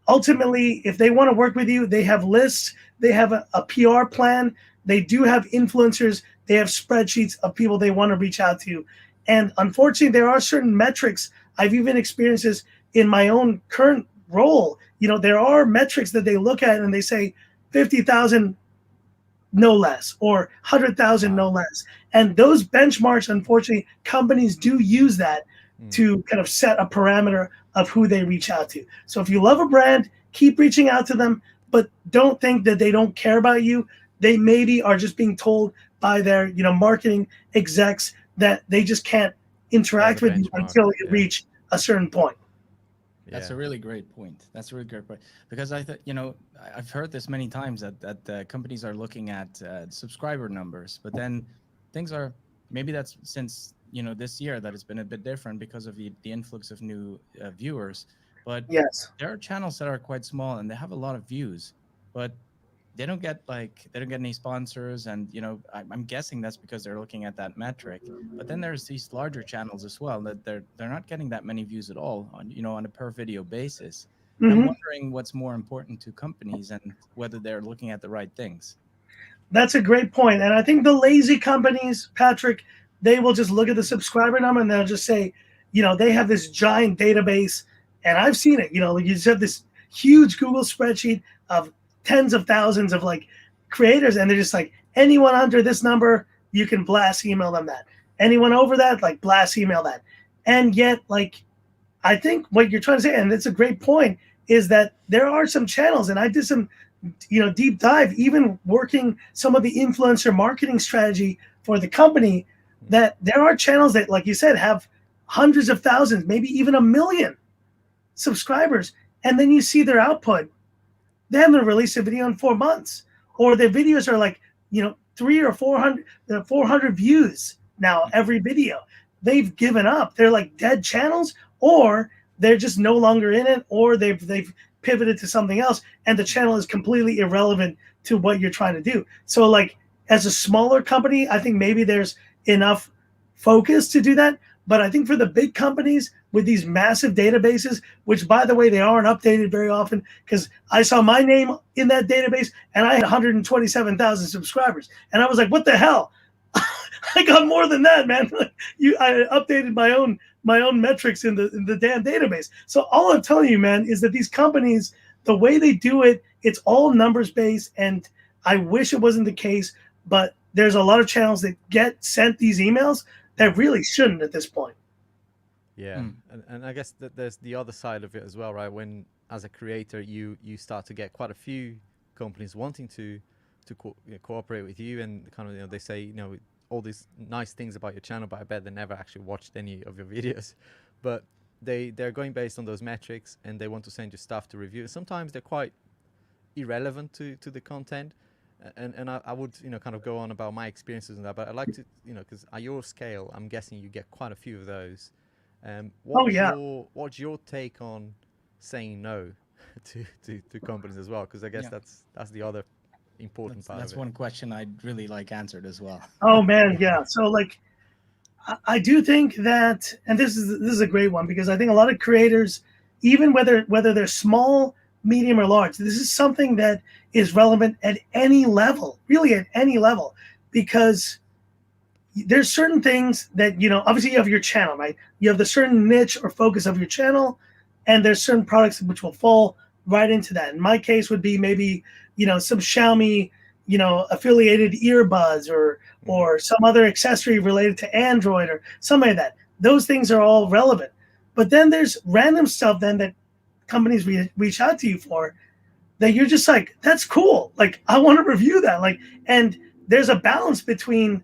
[SPEAKER 2] ultimately, if they want to work with you, they have lists, they have a PR plan, they do have influencers, they have spreadsheets of people they want to reach out to. And unfortunately, there are certain metrics. I've even experienced this in my own current role. There are metrics that they look at and they say 50,000 no less, or 100,000 no
[SPEAKER 1] Wow.
[SPEAKER 2] less. And those benchmarks, unfortunately, companies do use that
[SPEAKER 1] Mm.
[SPEAKER 2] to kind of set a parameter of who they reach out to. So if you love a brand, keep reaching out to them, but don't think that they don't care about you. They maybe are just being told by their, marketing execs that they just can't
[SPEAKER 1] There's a
[SPEAKER 2] interact with you
[SPEAKER 1] benchmark.
[SPEAKER 2] until you
[SPEAKER 1] Yeah.
[SPEAKER 2] reach a certain point.
[SPEAKER 3] That's
[SPEAKER 1] Yeah.
[SPEAKER 3] a really great point. That's a really great point, because I thought, I've heard this many times that companies are looking at subscriber numbers, but then things are, maybe that's since this year that it's been a bit different because of the influx of new viewers. But
[SPEAKER 2] Yes.
[SPEAKER 3] there are channels that are quite small and they have a lot of views, but they don't get any sponsors, and I'm guessing that's because they're looking at that metric. But then there's these larger channels as well that they're not getting that many views at all on on a per video basis. And I'm
[SPEAKER 2] Hmm.
[SPEAKER 3] wondering what's more important to companies and whether they're looking at the right things.
[SPEAKER 2] That's a great point. And I think the lazy companies, Patrick, they will just look at the subscriber number and they'll just say, they have this giant database. And I've seen it, you just have this huge Google spreadsheet of tens of thousands of like creators. And they're just like, anyone under this number, you can blast email them that. Anyone over that, like blast email that. And yet, like, I think what you're trying to say, and it's a great point, is that there are some channels, and I did some, deep dive, even working some of the influencer marketing strategy for the company, that there are channels that, like you said, have hundreds of thousands, maybe even 1 million subscribers. And then you see their output. They haven't released a video in 4 months, or their videos are like, 300 or 400 views now every video. They've given up. They're like dead channels, or they're just no longer in it, or they've pivoted to something else, and the channel is completely irrelevant to what you're trying to do. So like as a smaller company, I think maybe there's enough focus to do that. But I think for the big companies with these massive databases, which by the way, they aren't updated very often, because I saw my name in that database and I had 127,000 subscribers. And I was like, what the hell? I got more than that, man. I updated my own metrics in the damn database. So all I'm telling you, man, is that these companies, the way they do it, it's all numbers based. And I wish it wasn't the case, but there's a lot of channels that get sent these emails that really shouldn't at this point.
[SPEAKER 1] Yeah, and I guess that there's the other side of it as well, right? When as a creator, you start to get quite a few companies wanting to cooperate with you, and kind of they say all these nice things about your channel, but I bet they never actually watched any of your videos. But they're going based on those metrics, and they want to send you stuff to review. Sometimes they're quite irrelevant to the content, and I would kind of go on about my experiences and that, but I'd like to because at your scale, I'm guessing you get quite a few of those. What's your take on saying no to companies as well? Because I guess that's the other important part of it.
[SPEAKER 3] That's one question I'd really like answered as well.
[SPEAKER 2] Oh man, yeah. So like I do think that, and this is a great one, because I think a lot of creators, even whether they're small, medium, or large, this is something that is relevant at any level, really at any level, because there's certain things that, obviously you have your channel, right? You have the certain niche or focus of your channel, and there's certain products which will fall right into that. In my case would be maybe, some Xiaomi, affiliated earbuds or some other accessory related to Android or something like that. Those things are all relevant. But then there's random stuff then that companies reach out to you for that you're just like, that's cool. Like, I want to review that. Like, and there's a balance between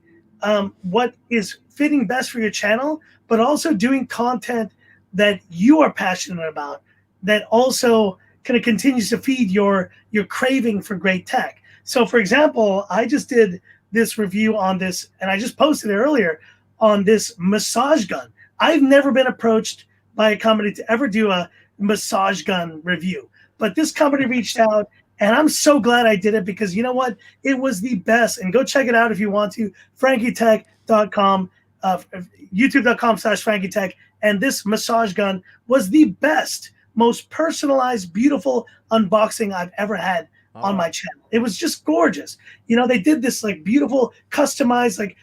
[SPEAKER 2] what is fitting best for your channel, but also doing content that you are passionate about, that also kind of continues to feed your craving for great tech. So for example, I just did this review on this, and I just posted it earlier, on this massage gun. I've never been approached by a company to ever do a massage gun review, but this company reached out, and I'm so glad I did it, because you know what? It was the best. And go check it out if you want to. FrankieTech.com, YouTube.com/FrankieTech. And this massage gun was the best, most personalized, beautiful unboxing I've ever had on my channel. It was just gorgeous. They did this like beautiful, customized, like,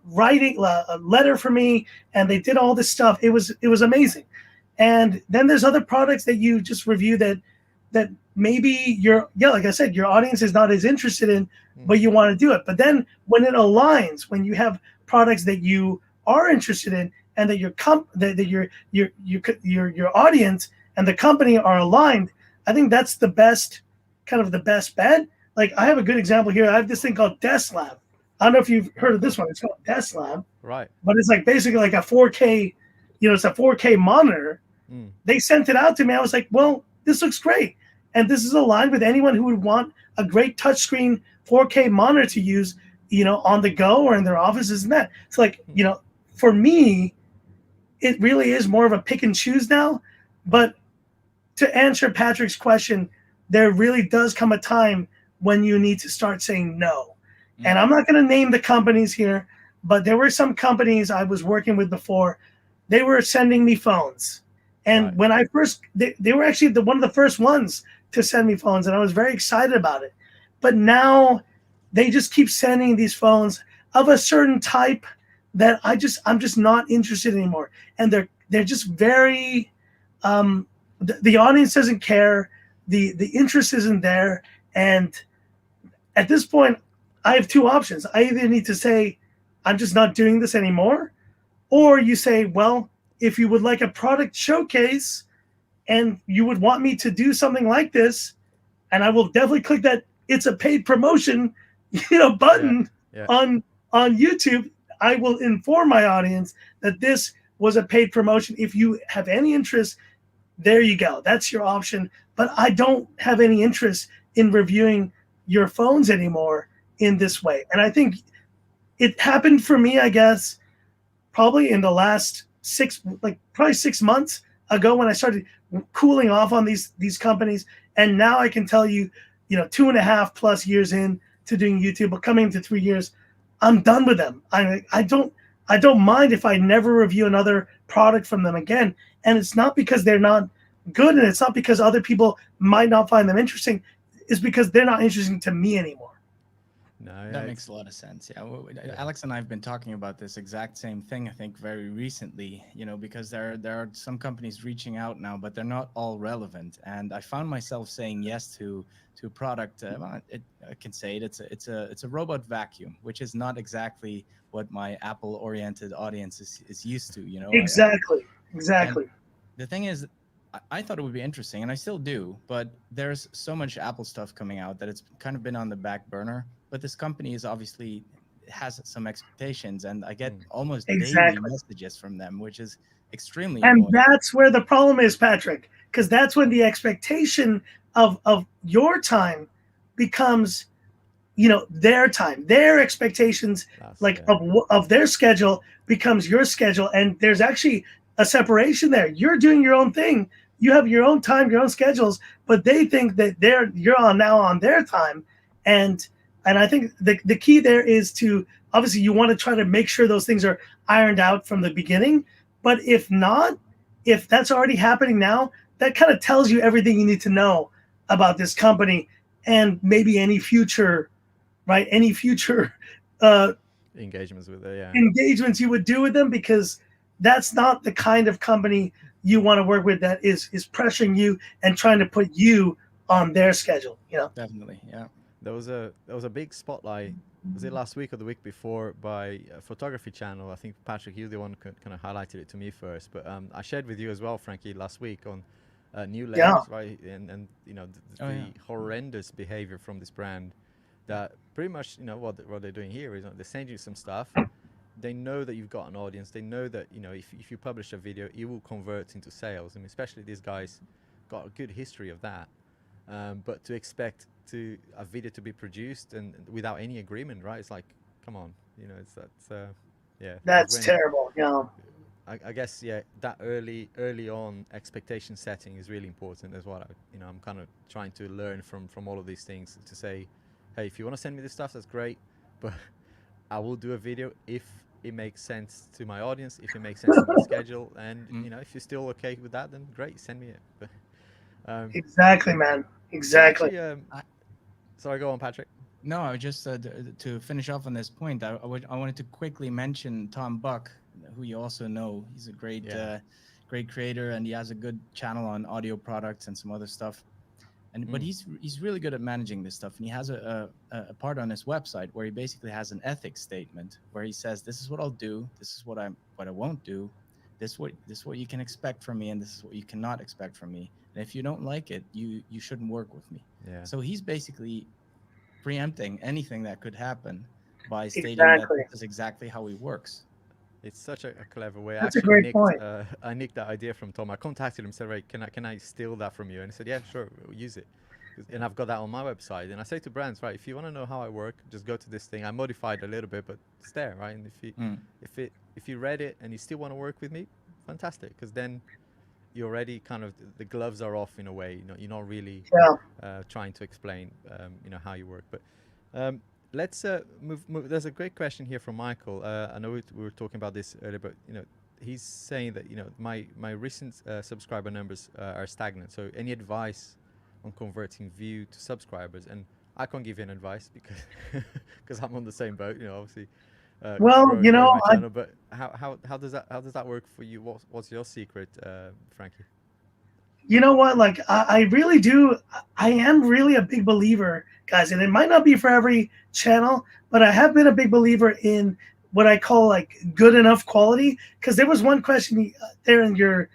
[SPEAKER 2] writing a letter for me, and they did all this stuff. It was amazing. And then there's other products that you just review that maybe like I said, your audience is not as interested in, but you want to do it. But then when it aligns, when you have products that you are interested in, and that your audience and the company are aligned, I think that's the best bet. Like, I have a good example here. I have this thing called Desk Lab. I don't know if you've heard of this one. It's called Desk Lab.
[SPEAKER 1] Right.
[SPEAKER 2] But it's like basically like a 4K, it's a 4K monitor. They sent it out to me. I was like, well, this looks great. And this is aligned with anyone who would want a great touchscreen 4K monitor to use, on the go or in their offices and that. It's like, for me, it really is more of a pick and choose now. But to answer Patrick's question, there really does come a time when you need to start saying no. And I'm not going to name the companies here, but there were some companies I was working with before. They were sending me phones. And
[SPEAKER 1] Right.
[SPEAKER 2] when I first, they were actually one of the first ones to send me phones, and I was very excited about it. But now they just keep sending these phones of a certain type that I'm just not interested anymore. And they're just very, the audience doesn't care, the interest isn't there, and at this point, I have two options. I either need to say, I'm just not doing this anymore, or you say, well, if you would like a product showcase and you would want me to do something like this, and I will definitely click that it's a paid promotion, button
[SPEAKER 1] Yeah.
[SPEAKER 2] on YouTube. I will inform my audience that this was a paid promotion. If you have any interest, there you go. That's your option. But I don't have any interest in reviewing your phones anymore in this way. And I think it happened for me, I guess, probably in the last probably 6 months ago when I started cooling off on these companies. And now I can tell you, 2.5+ years in to doing YouTube, but coming to 3 years, I'm done with them. I don't mind if I never review another product from them again. And it's not because they're not good, and it's not because other people might not find them interesting. It's because they're not interesting to me anymore.
[SPEAKER 1] No,
[SPEAKER 3] That makes a lot of sense. Yeah. Alex and I have been talking about this exact same thing, I think, very recently, because there are some companies reaching out now, but they're not all relevant. And I found myself saying yes to a product. I can say it. It's a robot vacuum, which is not exactly what my Apple-oriented audience is used to.
[SPEAKER 2] Exactly.
[SPEAKER 3] And the thing is, I thought it would be interesting, and I still do, but there's so much Apple stuff coming out that it's kind of been on the back burner. But this company is obviously has some expectations, and I get almost daily
[SPEAKER 2] Exactly.
[SPEAKER 3] messages from them, which is extremely
[SPEAKER 2] And
[SPEAKER 3] annoying.
[SPEAKER 2] that's where the problem is, Patrick, because that's when the expectation of your time becomes, their time, their expectations, of their schedule becomes your schedule. And there's actually a separation there. You're doing your own thing. You have your own time, your own schedules, but they think that you're now on their time. And I think the key there is to, obviously you want to try to make sure those things are ironed out from the beginning. But if not, if that's already happening now, that kind of tells you everything you need to know about this company and maybe any future
[SPEAKER 1] engagements with it. Yeah.
[SPEAKER 2] engagements you would do with them, because that's not the kind of company you want to work with that is pressuring you and trying to put you on their schedule.
[SPEAKER 3] Definitely, yeah.
[SPEAKER 1] There was a big spotlight. Was it last week or the week before by a photography channel? I think Patrick, you're the one who kind of highlighted it to me first, but I shared with you as well, Frankie, last week on new layers, right? And the horrendous behavior from this brand. That pretty much, what they're doing here is they're sending you some stuff. They know that you've got an audience. They know that if you publish a video, it will convert into sales. I mean, especially these guys got a good history of that. But to expect a video to be produced and without any agreement, right? It's like, come on,
[SPEAKER 2] That's terrible.
[SPEAKER 1] I guess that early on expectation setting is really important as well. I'm kind of trying to learn from all of these things to say, hey, if you want to send me this stuff, that's great, but I will do a video if it makes sense to my audience, if it makes sense to my schedule, and if you're still okay with that, then great, send me it. But
[SPEAKER 2] exactly, man. Exactly.
[SPEAKER 1] Actually, sorry, go on, Patrick.
[SPEAKER 3] No, I just to finish off on this point, I wanted to quickly mention Tom Buck, who you also know. He's a great creator, and he has a good channel on audio products and some other stuff. But he's really good at managing this stuff, and he has a part on his website where he basically has an ethics statement where he says, this is what I'll do, this is what I won't do, this is what you can expect from me, and this is what you cannot expect from me. And if you don't like it, you shouldn't work with me.
[SPEAKER 1] Yeah.
[SPEAKER 3] So he's basically preempting anything that could happen by stating that this is exactly how he works.
[SPEAKER 1] It's such a clever way.
[SPEAKER 2] That's a great point.
[SPEAKER 1] I nicked that idea from Tom. I contacted him and said, "Right, can I steal that from you?" And he said, "Yeah, sure, we'll use it." And I've got that on my website. And I say to brands, right, if you want to know how I work, just go to this thing. I modified a little bit, but it's there, right? And if you read it and you still want to work with me, fantastic. Because then you're already kind of the gloves are off in a way. You're not really
[SPEAKER 2] Yeah.
[SPEAKER 1] trying to explain how you work. But let's move. There's a great question here from Michael. I know we were talking about this earlier, but he's saying that my recent subscriber numbers are stagnant. So any advice on converting view to subscribers? And I can't give you an advice because I'm on the same boat. Obviously.
[SPEAKER 2] Well,
[SPEAKER 1] growing my channel, but how does that work for you? What's your secret, Frankie?
[SPEAKER 2] You know what? Like, I really do. I am really a big believer, guys, and it might not be for every channel, but I have been a big believer in what I call like good enough quality. Because there was one question there in your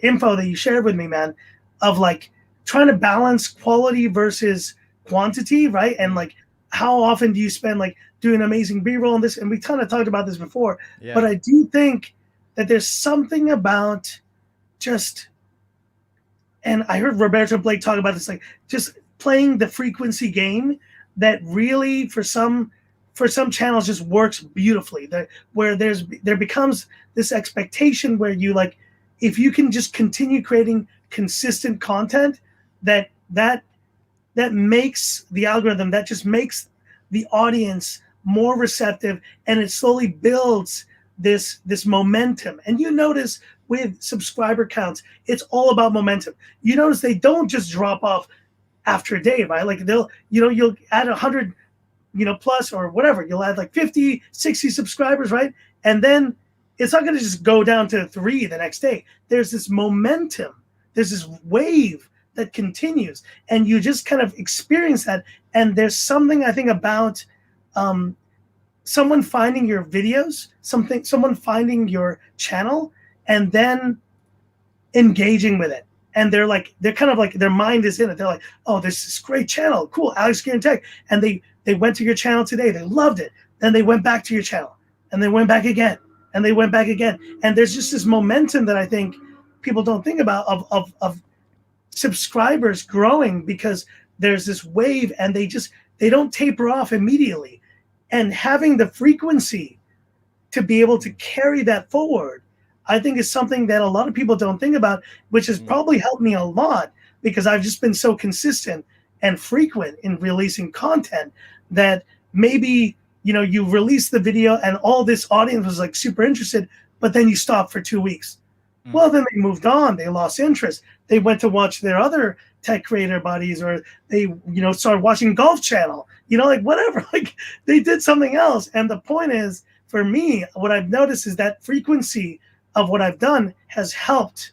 [SPEAKER 2] info that you shared with me, man, of like trying to balance quality versus quantity, right? And like, how often do you spend like doing amazing B-roll and this? And we kind of talked about this before, but I do think that there's something about just, and I heard Roberto Blake talk about this, like just playing the frequency game that really for some channels just works beautifully. Where there becomes this expectation where you like, if you can just continue creating consistent content, that makes the algorithm, that just makes the audience more receptive, and it slowly builds this momentum. And you notice with subscriber counts, it's all about momentum. You notice they don't just drop off after a day, right? Like you'll add 100, plus or whatever. You'll add like 50, 60 subscribers, right? And then it's not going to just go down to 3 the next day. There's this momentum. There's this wave that continues, and you just kind of experience that. And there's something I think about someone finding your videos, someone finding your channel, and then engaging with it. And they're kind of like their mind is in it. They're like, oh, this is great channel, cool, Alex Gear and Tech. And they went to your channel today, they loved it. Then they went back to your channel, and they went back again, and they went back again. And there's just this momentum that I think people don't think about of subscribers growing, because there's this wave, and they don't taper off immediately. And having the frequency to be able to carry that forward, I think is something that a lot of people don't think about, which has probably helped me a lot, because I've just been so consistent and frequent in releasing content that maybe, you release the video and all this audience was like super interested, but then you stop for 2 weeks. Well, then they moved on. They lost interest. They went to watch their other tech creator buddies, or they, started watching Golf Channel, like whatever, like they did something else. And the point is, for me, what I've noticed is that frequency of what I've done has helped,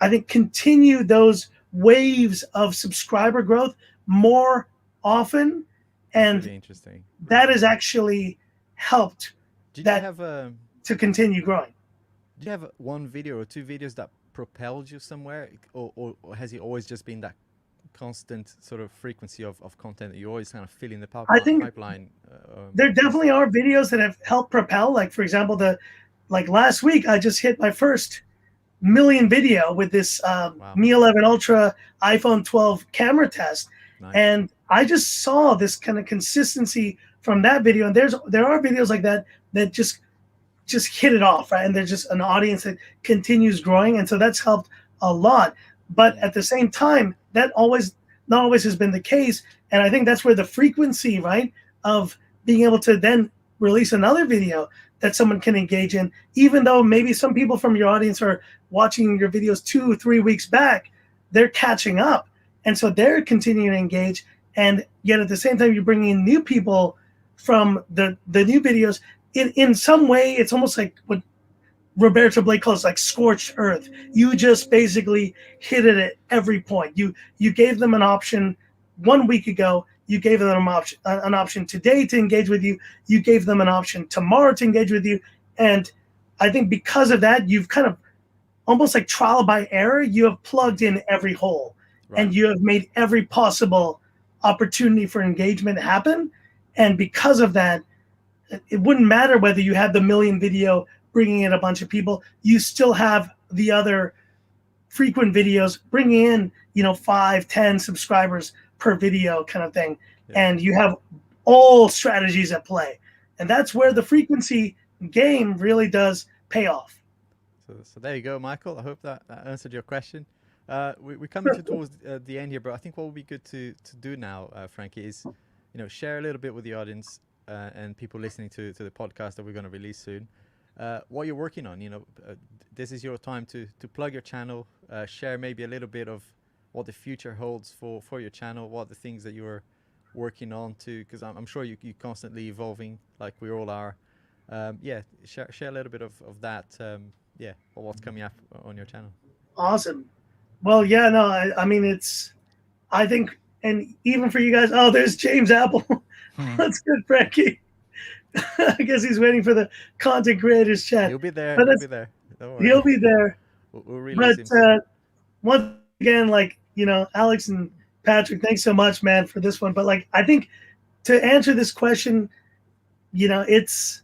[SPEAKER 2] I think, continue those waves of subscriber growth more often. And
[SPEAKER 1] really interesting.
[SPEAKER 2] That has actually helped to continue growing.
[SPEAKER 1] Do you have one video or 2 videos that propelled you somewhere, or has it always just been that constant sort of frequency of content that you always kind of fill in the pipeline?
[SPEAKER 2] There definitely are videos that have helped propel. Like, for example, last week I just hit my first million video with this Mi 11 Ultra iPhone 12 camera test. Nice. And I just saw this kind of consistency from that video. And there are videos like that just hit it off, right? And there's just an audience that continues growing. And so that's helped a lot. But at the same time, that not always has been the case. And I think that's where the frequency, right, of being able to then release another video that someone can engage in, even though maybe some people from your audience are watching your videos 2 or 3 weeks back, they're catching up. And so they're continuing to engage. And yet at the same time, you're bringing in new people from the new videos. In some way, it's almost like what Roberto Blake calls like scorched earth. You just basically hit it at every point. You gave them an option 1 week ago. You gave them an option today to engage with you. You gave them an option tomorrow to engage with you. And I think because of that, you've kind of almost like trial by error, you have plugged in every hole. Right. And you have made every possible opportunity for engagement happen. And because of that, it wouldn't matter whether you had the million video bringing in a bunch of people. You still have the other frequent videos bringing in, 5, 10 subscribers per video kind of thing. Yeah. And you have all strategies at play. And that's where the frequency game really does pay off.
[SPEAKER 1] So there you go, Michael. I hope that answered your question. We're coming towards the end here, but I think what would be good to do now, Frankie, is share a little bit with the audience and people listening to the podcast that we're going to release soon. What you're working on, this is your time to plug your channel, share maybe a little bit of what the future holds for your channel, what the things that you're working on to, because I'm sure you're constantly evolving like we all are. Share a little bit of that, or what's coming up on your channel.
[SPEAKER 2] Awesome. Well, yeah, no, I mean, I think, and even for you guys, oh, there's James Apple. That's good, Frankie. I guess he's waiting for the content creators chat.
[SPEAKER 1] He'll be there. He'll be there. Don't worry.
[SPEAKER 2] He'll be there.
[SPEAKER 1] We'll release him
[SPEAKER 2] soon. Once again, Alex and Patrick, thanks so much, man, for this one. But I think to answer this question, it's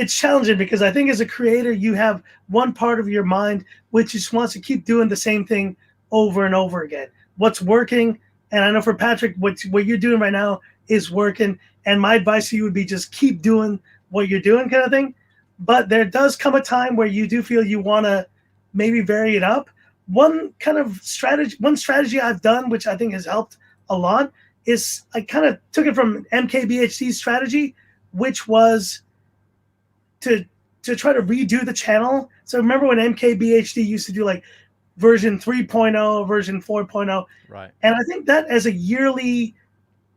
[SPEAKER 2] challenging because I think as a creator, you have one part of your mind which just wants to keep doing the same thing over and over again. What's working, and I know for Patrick, what you're doing right now is working. And my advice to you would be just keep doing what you're doing, kind of thing. But there does come a time where you do feel you want to maybe vary it up. One strategy I've done, which I think has helped a lot, is I kind of took it from MKBHD's strategy, which was to try to redo the channel. So remember when MKBHD used to do version 3.0, version 4.0?
[SPEAKER 1] Right.
[SPEAKER 2] And I think that as a yearly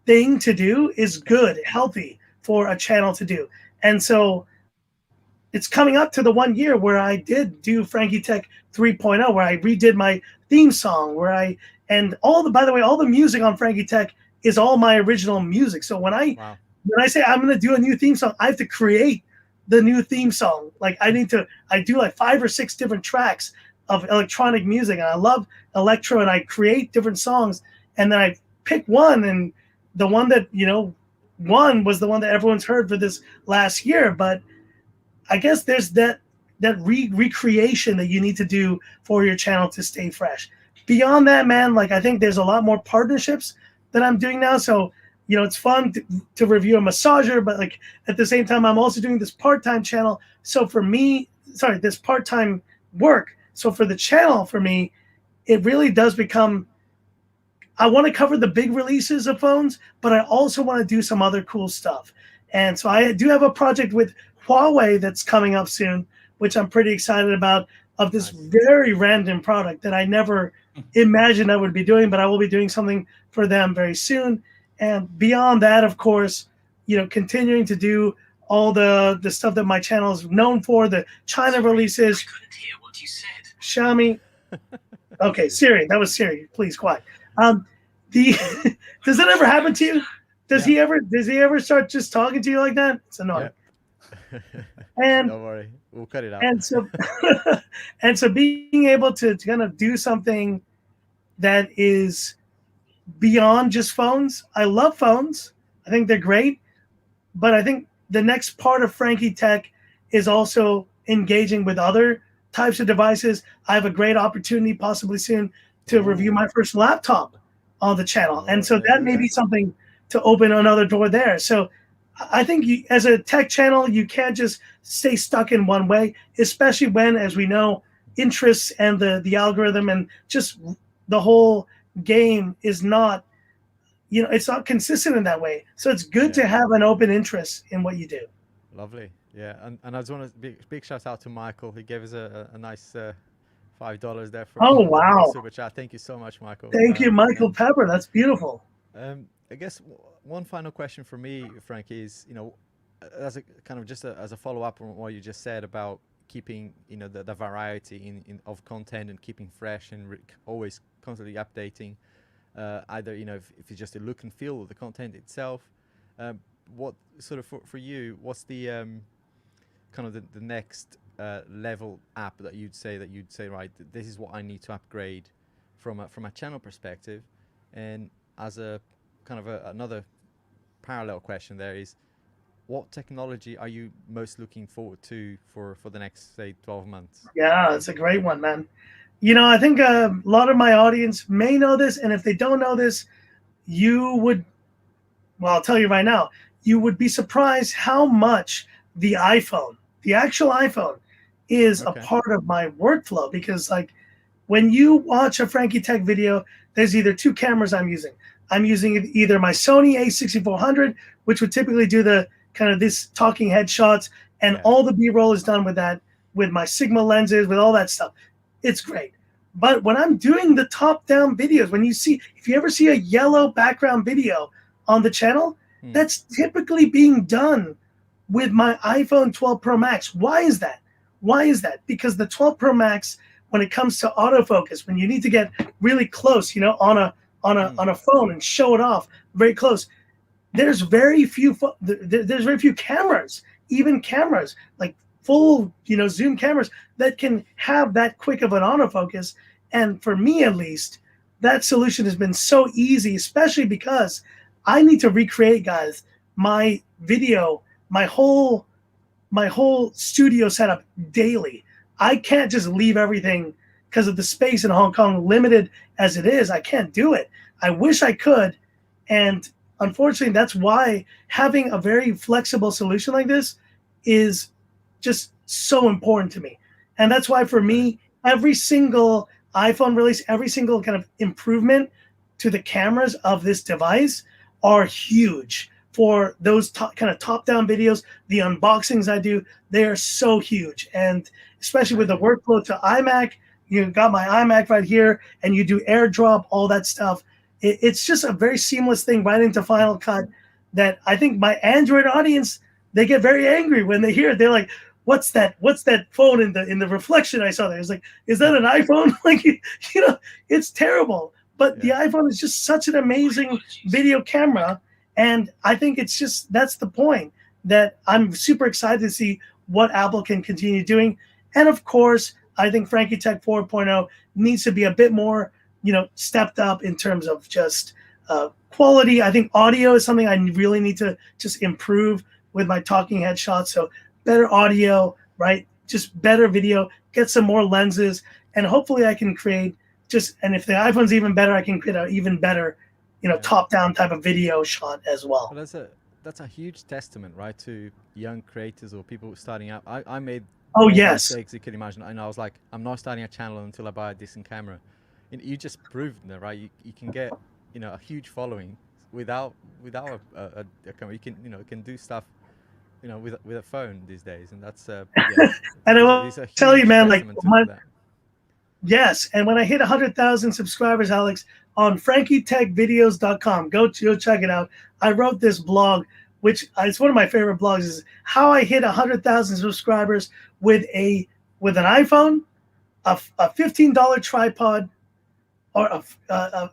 [SPEAKER 2] thing to do is good, healthy for a channel to do. And so it's coming up to the 1 year where I did do Frankie Tech 3.0, where I redid my theme song, by the way, all the music on Frankie Tech is all my original music. So when I say I'm going to do a new theme song, I have to create the new theme song. I do 5 or 6 different tracks of electronic music, and I love electro, and I create different songs, and then I pick one, and the one that won was the one that everyone's heard for this last year. But I guess there's that recreation that you need to do for your channel to stay fresh. Beyond that, man, I think there's a lot more partnerships that I'm doing now. So it's fun to review a massager, but at the same time, I'm also doing this part-time channel. So for me, this part-time work. So for the channel, for me, it really does become, I want to cover the big releases of phones, but I also want to do some other cool stuff. And so I do have a project with Huawei that's coming up soon, which I'm pretty excited about, of this very random product that I never imagined I would be doing, but I will be doing something for them very soon. And beyond that, of course, continuing to do all the stuff that my channel is known for, the China releases.
[SPEAKER 4] I couldn't hear what you said.
[SPEAKER 2] Xiaomi. Okay, Siri. That was Siri. Please, quiet. Does that ever happen to you? Does he ever start just talking to you like that? It's annoying.
[SPEAKER 1] Yeah.
[SPEAKER 2] And
[SPEAKER 1] don't worry, we'll cut it out.
[SPEAKER 2] And so being able to kind of do something that is beyond just phones. I love phones. I think they're great. But I think the next part of Frankie Tech is also engaging with other types of devices. I have a great opportunity possibly soon to review my first laptop on the channel. And so that may be something to open another door there. So I think as a tech channel, you can't just stay stuck in one way, especially when, as we know, interests and the algorithm and just the whole game is not, it's not consistent in that way. So it's good to have an open interest in what you do.
[SPEAKER 1] Lovely. Yeah. And I just want to big shout out to Michael. He gave us a nice $5 there for
[SPEAKER 2] wow.
[SPEAKER 1] Super chat. Thank you so much, Michael.
[SPEAKER 2] Thank you, Michael Pepper. That's beautiful.
[SPEAKER 1] I guess one final question for me, Frankie, is as a kind of just as a follow up on what you just said about keeping the variety of content and keeping fresh and always constantly updating. Either if it's just the look and feel of the content itself. What sort of for you? What's the kind of the next level app that you'd say right, this is what I need to upgrade from a channel perspective? And as a kind of another parallel question there is, what technology are you most looking forward to for the next, say, 12 months?
[SPEAKER 2] Yeah, that's a great one, man. I think a lot of my audience may know this, and if they don't know this, I'll tell you right now, you would be surprised how much the actual iPhone, is a
[SPEAKER 1] Okay.
[SPEAKER 2] part of my workflow, because like when you watch a Frankie Tech video, there's either two cameras I'm using. I'm using either my Sony A6400, which would typically do the kind of this talking head shots, and
[SPEAKER 1] Yeah.
[SPEAKER 2] all the B-roll is done with that, with my Sigma lenses, with all that stuff. It's great. But when I'm doing the top-down videos, if you ever see a yellow background video on the channel, that's typically being done with my iPhone 12 Pro Max. Why is that? Why is that? Because the 12 Pro Max, when it comes to autofocus, when you need to get really close, on a phone and show it off very close, there's very few cameras, even cameras like full zoom cameras, that can have that quick of an autofocus. And for me, at least, that solution has been so easy, especially because I need to recreate, guys, my video, my whole studio setup daily. I can't just leave everything, because of the space in Hong Kong, limited as it is. I can't do it. I wish I could. And unfortunately, that's why having a very flexible solution like this is just so important to me. And that's why for me, every single iPhone release, every single kind of improvement to the cameras of this device are huge. For those kind of top-down videos, the unboxings I do, they are so huge. And especially with the workflow to iMac, you got my iMac right here, and you do AirDrop, all that stuff. It's just a very seamless thing right into Final Cut, that I think my Android audience, they get very angry when they hear it. They're like, what's that phone in the reflection I saw there? It's like, is that an iPhone? Like, it's terrible. But the iPhone is just such an amazing video camera. And I think that's the point, that I'm super excited to see what Apple can continue doing. And of course, I think Frankie Tech 4.0 needs to be a bit more, stepped up in terms of just quality. I think audio is something I really need to just improve with my talking head shots. So better audio, right? Just better video, get some more lenses, and hopefully I can create and if the iPhone's even better, I can create an even better, top-down type of video shot as well.
[SPEAKER 1] Well, that's a huge testament, right, to young creators or people starting out. I made
[SPEAKER 2] all
[SPEAKER 1] yes mistakes you could imagine, and I was like, I'm not starting a channel until I buy a decent camera. And you just proved that, right? You can get a huge following without a camera. You can do stuff with a phone these days, and that's
[SPEAKER 2] and I will tell you, man, like yes, and when I hit 100,000 subscribers, Alex, on frankietechvideos.com, go check it out. I wrote this blog, which it's one of my favorite blogs, is how I hit 100,000 subscribers with an iPhone, a $15 tripod, or a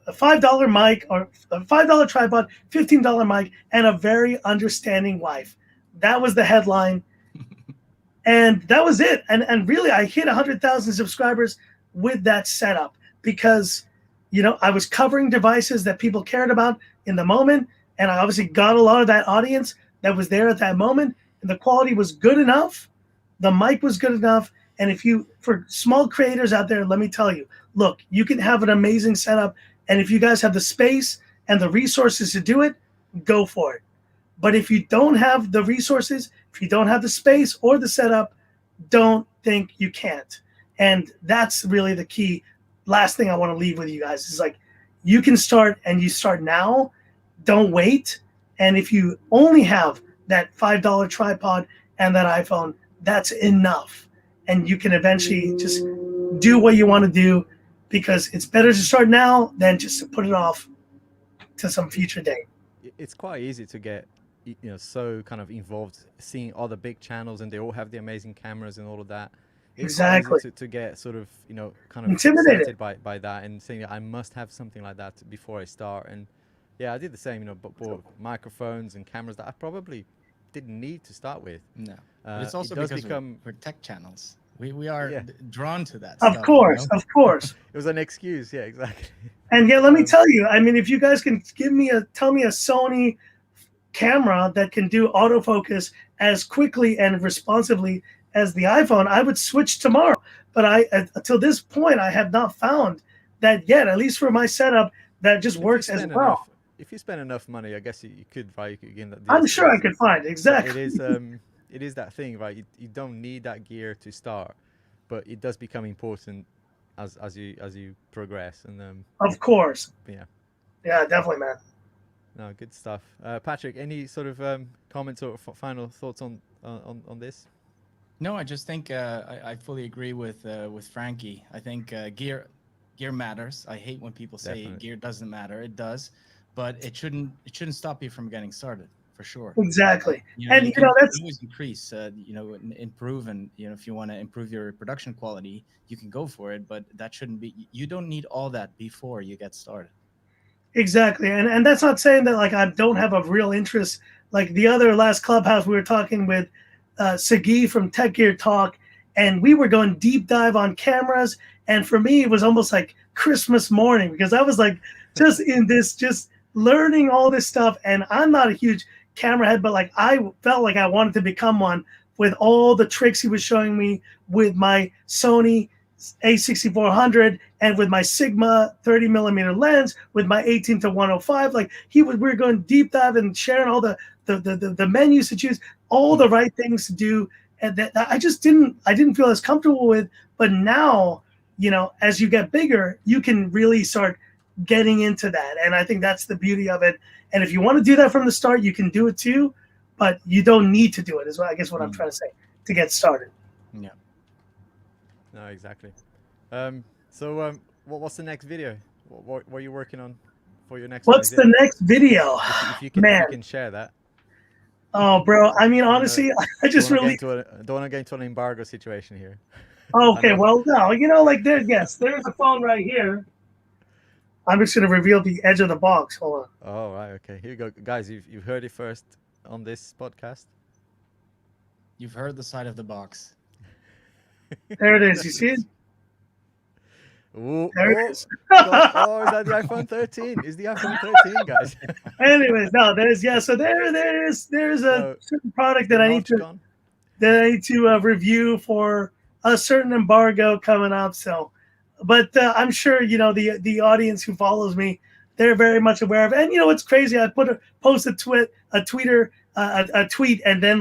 [SPEAKER 2] $5 mic, or a $5 tripod, $15 mic, and a very understanding wife. That was the headline, and that was it. And really, I hit 100,000 subscribers with that setup, because I was covering devices that people cared about in the moment, and I obviously got a lot of that audience that was there at that moment, and the quality was good enough, the mic was good enough. And for small creators out there, let me tell you, look, you can have an amazing setup, and if you guys have the space and the resources to do it, go for it. But if you don't have the resources, if you don't have the space or the setup, don't think you can't. And that's really the key. Last thing I want to leave with you guys is, like, you can start, and you start now. Don't wait. And if you only have that $5 tripod and that iPhone, that's enough. And you can eventually just do what you want to do, because it's better to start now than just to put it off to some future day.
[SPEAKER 1] It's quite easy to get so kind of involved, seeing all the big channels, and they all have the amazing cameras and all of that. It's
[SPEAKER 2] exactly
[SPEAKER 1] to get sort of kind of
[SPEAKER 2] intimidated
[SPEAKER 1] by that, and saying I must have something like that before I start. And yeah, I did the same, bought microphones and cameras that I probably didn't need to start with.
[SPEAKER 3] No, but it's also because we're tech channels. We are drawn to that
[SPEAKER 2] of
[SPEAKER 3] stuff,
[SPEAKER 2] course of course.
[SPEAKER 1] It was an excuse. Yeah, exactly.
[SPEAKER 2] And let me tell you, I mean, if you guys can tell me a Sony camera that can do autofocus as quickly and responsively as the iPhone, I would switch tomorrow. But until this point, I have not found that yet, at least for my setup, that just works as well.
[SPEAKER 1] If you spend enough money, I guess you could, right?
[SPEAKER 2] I'm sure I could find, exactly.
[SPEAKER 1] But it is it is that thing, right? You don't need that gear to start, but it does become important as you progress. And
[SPEAKER 2] Of course.
[SPEAKER 1] yeah,
[SPEAKER 2] Yeah, definitely, man.
[SPEAKER 1] no, good stuff. Patrick, any sort of comments or final thoughts on this?
[SPEAKER 3] No, I just think I fully agree with Frankie. I think gear matters. I hate when people say
[SPEAKER 1] Definitely.
[SPEAKER 3] gear doesn't matter. It does, but it shouldn't stop you from getting started, for sure.
[SPEAKER 2] Exactly.
[SPEAKER 3] You know,
[SPEAKER 2] And
[SPEAKER 3] you
[SPEAKER 2] you know,
[SPEAKER 3] can
[SPEAKER 2] that's
[SPEAKER 3] always increase, improve, and if you want to improve your production quality, you can go for it. But that shouldn't be. You don't need all that before you get started.
[SPEAKER 2] exactly. And that's not saying that like I don't have a real interest. Like the other last clubhouse, we were talking with Sagi from Tech Gear Talk, and we were going deep dive on cameras. And for me, it was almost like Christmas morning because I was like just in this, just learning all this stuff. And I'm not a huge camera head, but like I felt like I wanted to become one with all the tricks he was showing me with my Sony A6400 and with my Sigma 30 millimeter lens with my 18 to 105. Like we were going deep dive and sharing all the menus to choose, all the right things to do, and that I just didn't feel as comfortable with. But now, you know, as you get bigger, you can really start getting into that, and I think that's the beauty of it. And if you want to do that from the start, you can do it too, but you don't need to do it. Is what I guess what I'm trying to say to get started.
[SPEAKER 3] Yeah.
[SPEAKER 1] No, exactly. What's the next video? What are you working on for your next one?
[SPEAKER 2] What's the next video?
[SPEAKER 1] If you can,
[SPEAKER 2] Man.
[SPEAKER 1] if you can share that.
[SPEAKER 2] Oh, bro. I mean, honestly, I just really
[SPEAKER 1] don't want to get into an embargo situation here.
[SPEAKER 2] Okay, well, no, you know, like there's a phone right here. I'm just gonna reveal the edge of the box. Hold on.
[SPEAKER 1] Oh, right, okay. Here you go, guys. You've heard it first on this podcast.
[SPEAKER 3] You've heard the side of the box.
[SPEAKER 2] There it is. You see it?
[SPEAKER 1] Ooh,
[SPEAKER 2] There it is.
[SPEAKER 1] oh, is that the iPhone 13? Is the iPhone 13, guys?
[SPEAKER 2] Anyways, no, so there's a certain product that I need to review for a certain embargo coming up. So, but I'm sure you know the audience who follows me, they're very much aware of it. And you know what's crazy? I post a tweet, and then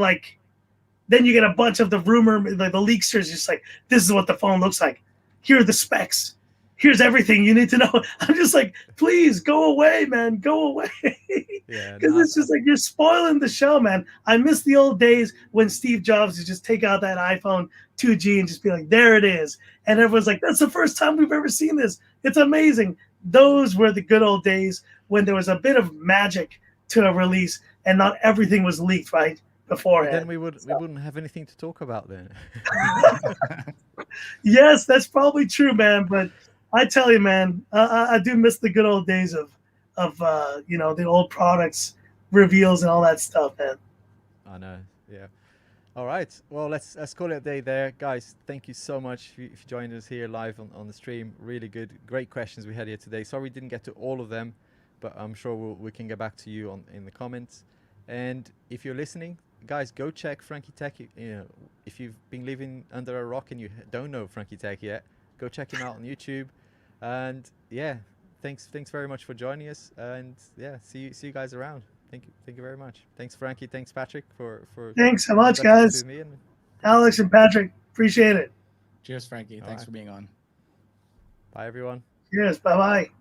[SPEAKER 2] you get a bunch of the leaksters just like, this is what the phone looks like. Here are the specs. Here's everything you need to know. I'm just like, please go away, man. Go away. Because it's just like, you're spoiling the show, man. I miss the old days when Steve Jobs would just take out that iPhone 2G and just be like, there it is. And everyone's like, that's the first time we've ever seen this. It's amazing. Those were the good old days when there was a bit of magic to a release and not everything was leaked, right? Beforehand.
[SPEAKER 1] Then we wouldn't have anything to talk about then.
[SPEAKER 2] Yes, that's probably true, man. But I tell you, man, I do miss the good old days of the old products reveals and all that stuff, man.
[SPEAKER 1] I know, yeah. All right, well, let's call it a day there, guys. Thank you so much if you joined us here live on the stream. Really good, great questions we had here today. Sorry we didn't get to all of them, but I'm sure we can get back to you in the comments. And if you're listening, guys, go check Frankie Tech. You know, if you've been living under a rock and you don't know Frankie Tech yet, go check him out on YouTube. And yeah, thanks very much for joining us. And yeah, see you guys around. Thank you very much. Thanks, Frankie. Thanks, Patrick, for
[SPEAKER 2] thanks so much, guys. Alex and Patrick, appreciate it.
[SPEAKER 3] Cheers, Frankie. Thanks for being on.
[SPEAKER 1] Bye, everyone.
[SPEAKER 2] Cheers. Bye-bye.